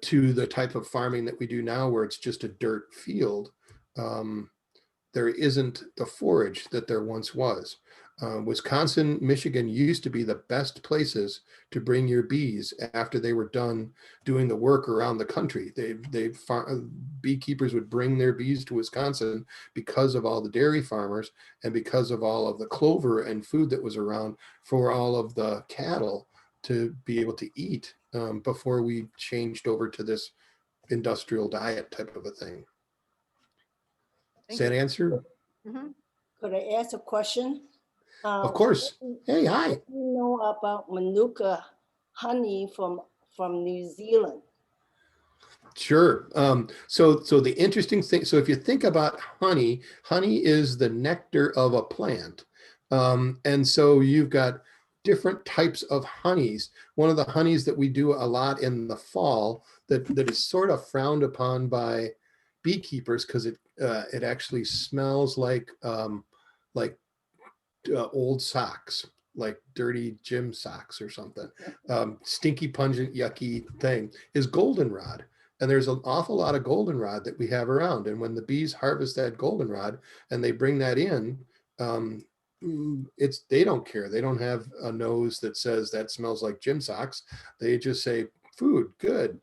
to the type of farming that we do now where it's just a dirt field. There isn't the forage that there once was. Wisconsin, Michigan used to be the best places to bring your bees after they were done doing the work around the country. Beekeepers would bring their bees to Wisconsin because of all the dairy farmers and because of all of the clover and food that was around for all of the cattle to be able to eat before we changed over to this industrial diet type of a thing. Does that answer? Mhm. Could I ask a question? Of course. Hey, hi. You know about Manuka honey from New Zealand? Sure. So the interesting thing, so if you think about honey, honey is the nectar of a plant. And so you've got different types of honeys. One of the honeys that we do a lot in the fall that is sort of frowned upon by beekeepers because it actually smells like old socks, like dirty gym socks or something. Stinky, pungent, yucky thing is goldenrod. And there's an awful lot of goldenrod that we have around. And when the bees harvest that goldenrod and they bring that in, they don't care. They don't have a nose that says that smells like gym socks. They just say food, good.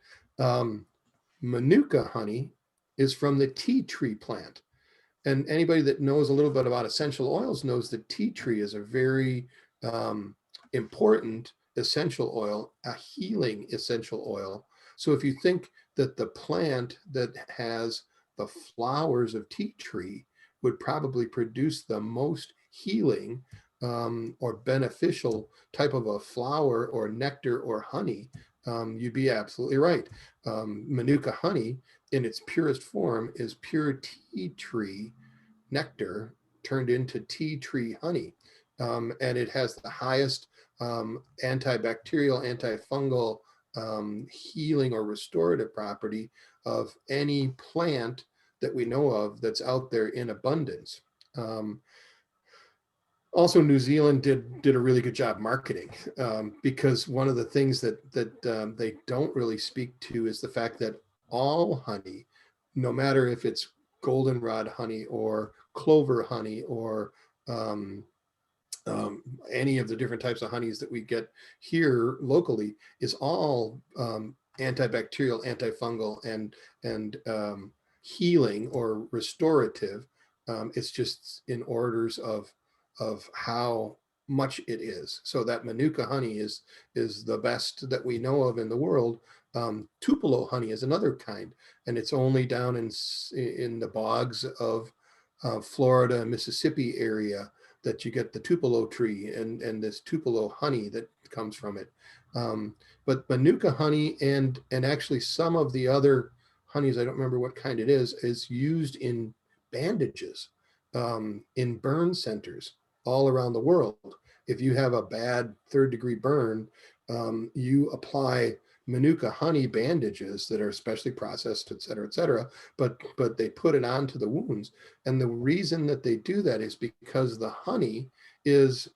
Manuka honey is from the tea tree plant. And anybody that knows a little bit about essential oils knows that tea tree is a very important essential oil, a healing essential oil. So if you think that the plant that has the flowers of tea tree would probably produce the most healing or beneficial type of a flower or nectar or honey, you'd be absolutely right. Manuka honey in its purest form is pure tea tree nectar turned into tea tree honey. And it has the highest antibacterial, antifungal healing or restorative property of any plant that we know of that's out there in abundance. Also, New Zealand did a really good job marketing, because one of the things that they don't really speak to is the fact that all honey, no matter if it's goldenrod honey or clover honey or um, any of the different types of honeys that we get here locally, is all antibacterial, antifungal, and healing or restorative. It's just in orders of how much it is. So that Manuka honey is the best that we know of in the world. Tupelo honey is another kind, and it's only down in the bogs of Florida and Mississippi area that you get the Tupelo tree and this Tupelo honey that comes from it. But Manuka honey and actually some of the other honeys, I don't remember what kind it is used in bandages, in burn centers all around the world. If you have a bad 3rd-degree burn, you apply Manuka honey bandages that are specially processed, et cetera, but they put it onto the wounds. And the reason that they do that is because the honey is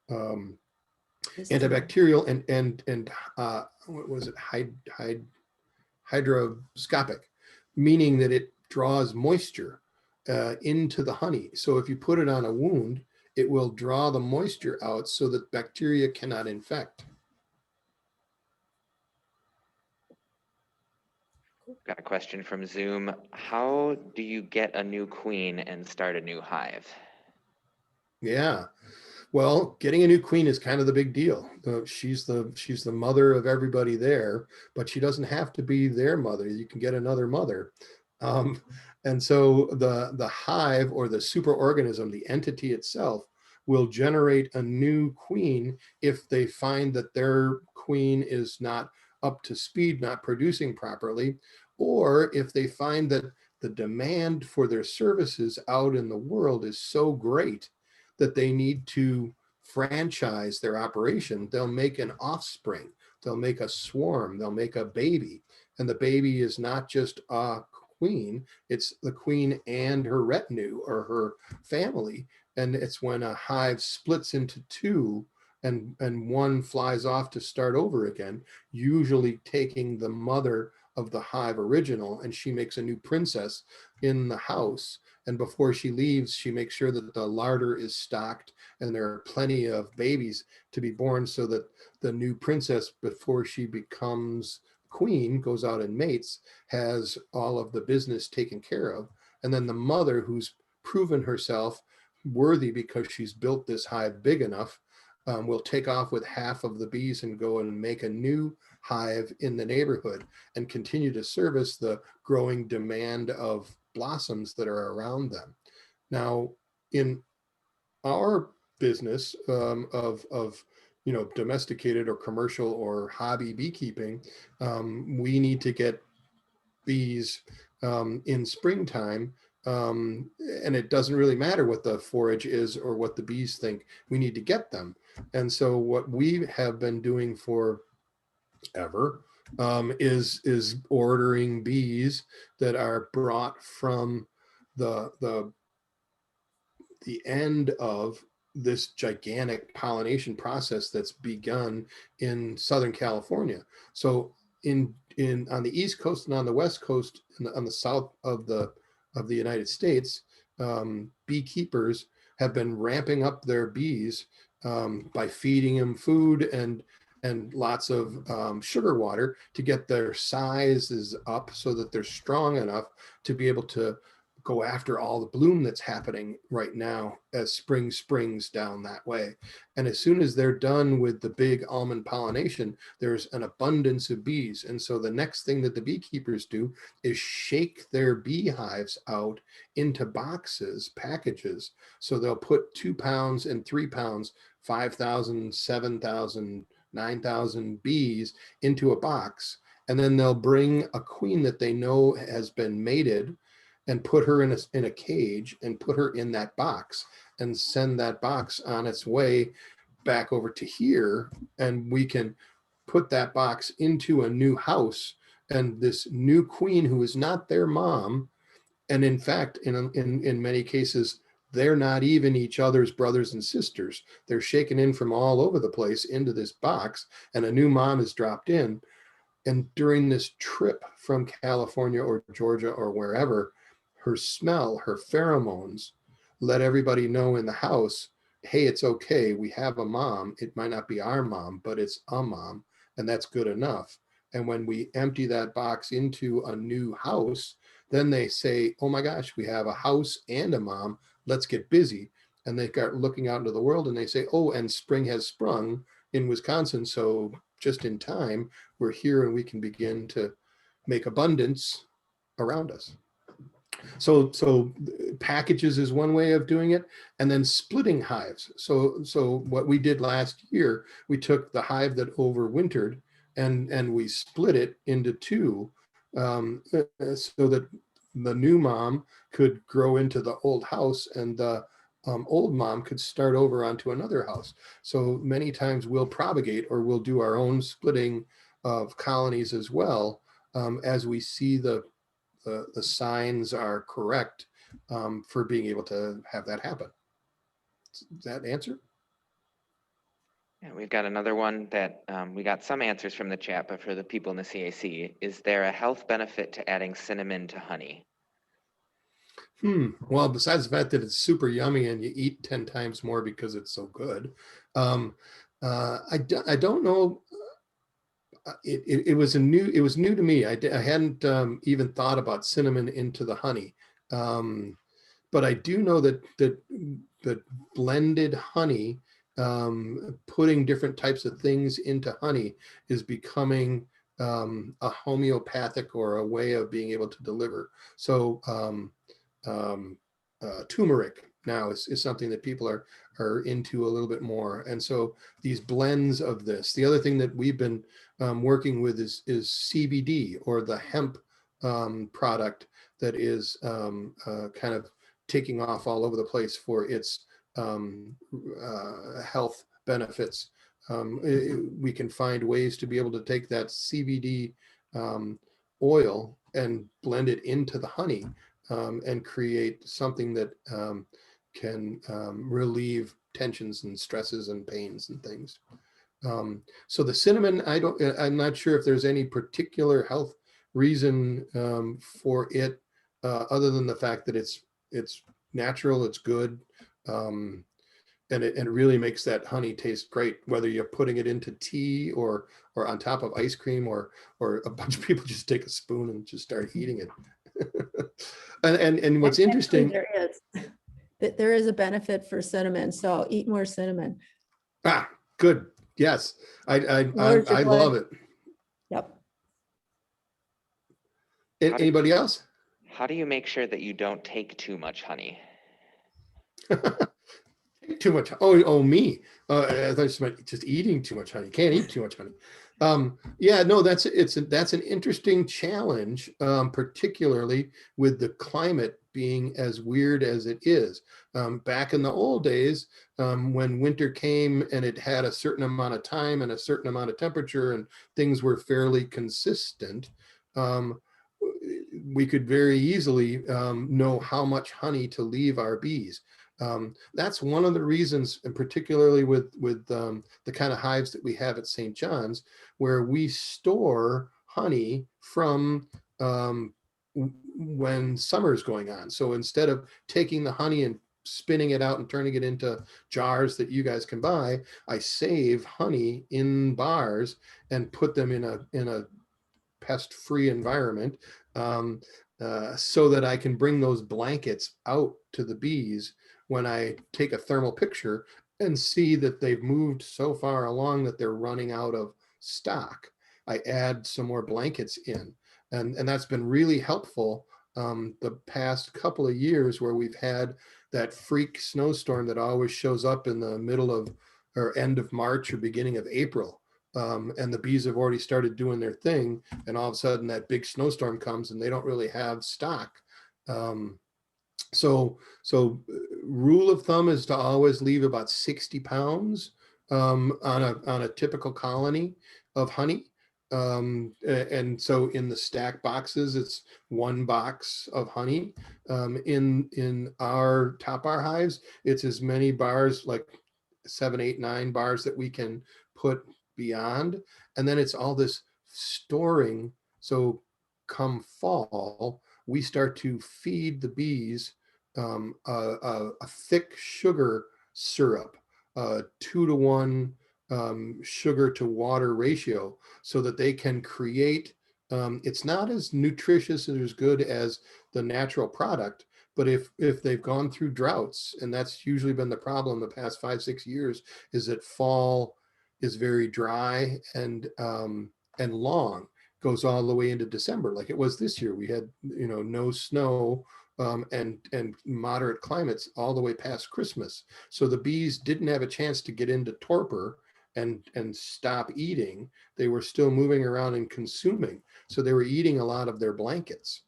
antibacterial and what was it, hydroscopic, meaning that it draws moisture into the honey. So if you put it on a wound, it will draw the moisture out so that bacteria cannot infect. Got a question from Zoom. How do you get a new queen and start a new hive? Yeah. Well, getting a new queen is kind of the big deal. She's the mother of everybody there, but she doesn't have to be their mother. You can get another mother. And so the hive or the superorganism, the entity itself, will generate a new queen if they find that their queen is not up to speed, not producing properly, or if they find that the demand for their services out in the world is so great that they need to franchise their operation. They'll make an offspring, they'll make a swarm, they'll make a baby. And the baby is not just a queen, it's the queen and her retinue or her family. And it's when a hive splits into two and one flies off to start over again, usually taking the mother of the hive original, and she makes a new princess in the house. And before she leaves, she makes sure that the larder is stocked and there are plenty of babies to be born, so that the new princess, before she becomes queen, goes out and mates, has all of the business taken care of. And then the mother, who's proven herself worthy because she's built this hive big enough, will take off with half of the bees and go and make a new hive in the neighborhood and continue to service the growing demand of blossoms that are around them. Now, in our business of domesticated or commercial or hobby beekeeping, we need to get bees in springtime, and it doesn't really matter what the forage is or what the bees think. We need to get them. And so what we have been doing for ever is ordering bees that are brought from the end of this gigantic pollination process that's begun in Southern California. So in on the East Coast and on the West Coast and on the south of the United States, beekeepers have been ramping up their bees by feeding them food and lots of sugar water to get their sizes up so that they're strong enough to be able to go after all the bloom that's happening right now as spring springs down that way. And as soon as they're done with the big almond pollination, there's an abundance of bees. And so the next thing that the beekeepers do is shake their beehives out into boxes, packages. So they'll put 2 pounds and 3 pounds, 5,000, 7,000, 9,000 bees into a box. And then they'll bring a queen that they know has been mated and put her in a cage and put her in that box and send that box on its way back over to here. And we can put that box into a new house, and this new queen who is not their mom. And in fact, in many cases, they're not even each other's brothers and sisters. They're shaken in from all over the place into this box, and a new mom is dropped in. And during this trip from California or Georgia or wherever, her smell, her pheromones let everybody know in the house, hey, it's okay. We have a mom. It might not be our mom, but it's a mom, and that's good enough. And when we empty that box into a new house, then they say, oh my gosh, we have a house and a mom. Let's get busy. And they start looking out into the world and they say, oh, and spring has sprung in Wisconsin. So just in time, we're here and we can begin to make abundance around us. So packages is one way of doing it, and then splitting hives. So what we did last year, we took the hive that overwintered and we split it into two, so that the new mom could grow into the old house, and the old mom could start over onto another house. So many times we'll propagate, or we'll do our own splitting of colonies as well, as we see the signs are correct, for being able to have that happen. Does that answer? Yeah, we've got another one that we got some answers from the chat, but for the people in the CAC, is there a health benefit to adding cinnamon to honey? Well, besides the fact that it's super yummy and you eat 10 times more because it's so good, I don't know. It was new to me. I hadn't even thought about cinnamon into the honey, but I do know that blended honey, putting different types of things into honey, is becoming a homeopathic or a way of being able to deliver. So turmeric now is something that people are into a little bit more, and so these blends of this. The other thing that we've been working with is CBD, or the hemp product that is kind of taking off all over the place for its health benefits. We can find ways to be able to take that CBD oil and blend it into the honey, and create something that can relieve tensions and stresses and pains and things. So the cinnamon, I'm not sure if there's any particular health reason for it, other than the fact that it's natural, it's good, and it really makes that honey taste great, whether you're putting it into tea or on top of ice cream, or a bunch of people just take a spoon and just start eating it. and what's Actually, interesting, there is a benefit for cinnamon, so eat more cinnamon. good, yes, I Lowers your blood. love it. Yep. Anybody else? How do you make sure that you don't take too much honey? Too much. Oh, me. I thought you meant just eating too much honey. Can't eat too much honey. Yeah, no, that's an interesting challenge, particularly with the climate being as weird as it is. Back in the old days, when winter came and it had a certain amount of time and a certain amount of temperature and things were fairly consistent, we could very easily know how much honey to leave our bees. That's one of the reasons, and particularly with the kind of hives that we have at St. John's, where we store honey from when summer's going on. So instead of taking the honey and spinning it out and turning it into jars that you guys can buy, I save honey in bars and put them in a pest-free environment, so that I can bring those blankets out to the bees when I take a thermal picture and see that they've moved so far along that they're running out of stock. I add some more blankets in, and that's been really helpful the past couple of years, where we've had that freak snowstorm that always shows up in the middle of or end of March or beginning of April. And the bees have already started doing their thing, and all of a sudden that big snowstorm comes and they don't really have stock. So rule of thumb is to always leave about 60 pounds on a typical colony of honey. And so in the stack boxes, it's 1 box of honey. In our top bar hives, it's as many bars, like 7, 8, 9 bars that we can put beyond. And then it's all this storing. So come fall, we start to feed the bees a thick sugar syrup, 2-to-1 sugar to water ratio, so that they can create, it's not as nutritious and as good as the natural product, but if they've gone through droughts, and that's usually been the problem the past 5-6 years, is that fall is very dry and long, goes all the way into December, like it was this year. We had, no snow and moderate climates all the way past Christmas. So the bees didn't have a chance to get into torpor and stop eating. They were still moving around and consuming. So they were eating a lot of their blankets.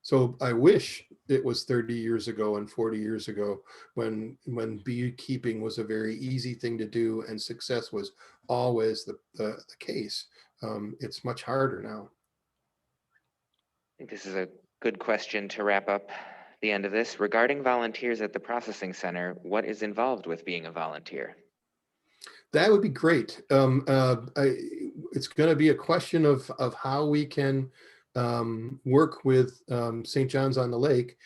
So I wish it was 30 years ago and 40 years ago when beekeeping was a very easy thing to do and success was always the case. It's much harder now. I think this is a good question to wrap up the end of this. Regarding volunteers at the processing center, what is involved with being a volunteer? That would be great. It's going to be a question of how we can work with St. John's on the Lake,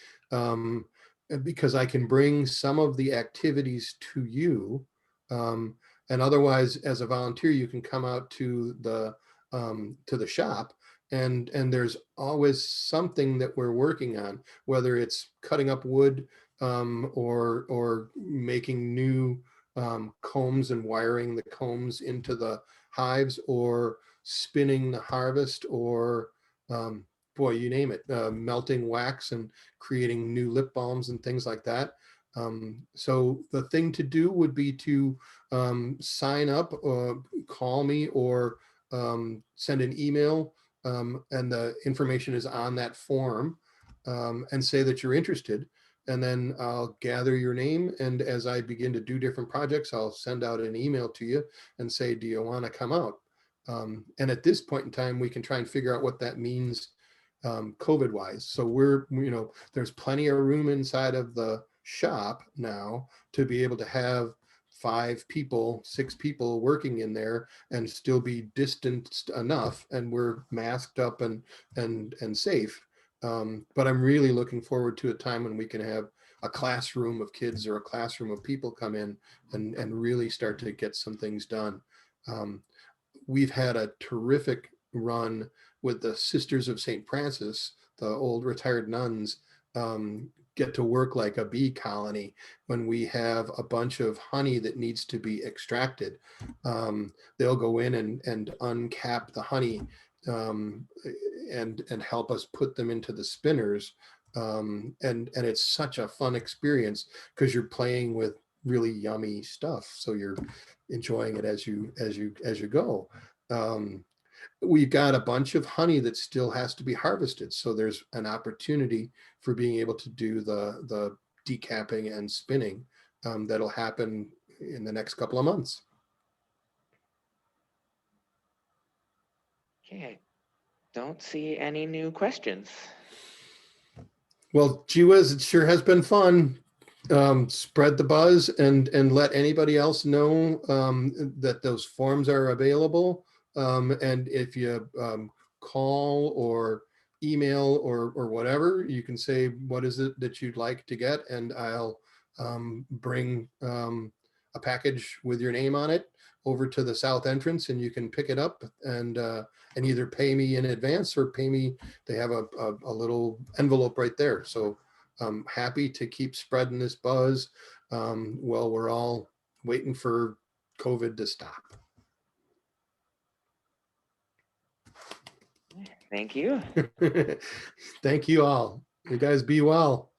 because I can bring some of the activities to you, and otherwise, as a volunteer, you can come out to the shop, and there's always something that we're working on, whether it's cutting up wood or making new combs and wiring the combs into the hives, or spinning the harvest, or boy, you name it, melting wax and creating new lip balms and things like that. So the thing to do would be to sign up, call me, or send an email, and the information is on that form, and say that you're interested. And then I'll gather your name. And as I begin to do different projects, I'll send out an email to you and say, do you want to come out? And at this point in time, we can try and figure out what that means COVID wise. So there's plenty of room inside of the shop now to be able to have 5 people, 6 people working in there and still be distanced enough, and we're masked up and safe. But I'm really looking forward to a time when we can have a classroom of kids or a classroom of people come in and really start to get some things done. We've had a terrific run with the Sisters of St. Francis, the old retired nuns, get to work like a bee colony when we have a bunch of honey that needs to be extracted. They'll go in and uncap the honey, and help us put them into the spinners. And it's such a fun experience because you're playing with really yummy stuff. So you're enjoying it as you go. We've got a bunch of honey that still has to be harvested. So there's an opportunity for being able to do the decapping and spinning that'll happen in the next couple of months. Okay, I don't see any new questions. Well, gee whiz, it sure has been fun. Spread the buzz and let anybody else know that those forms are available. And if you call or email or whatever, you can say, what is it that you'd like to get? And I'll bring a package with your name on it over to the south entrance, and you can pick it up and either pay me in advance or pay me. They have a little envelope right there. So I'm happy to keep spreading this buzz while we're all waiting for COVID to stop. Thank you. Thank you all. You guys be well.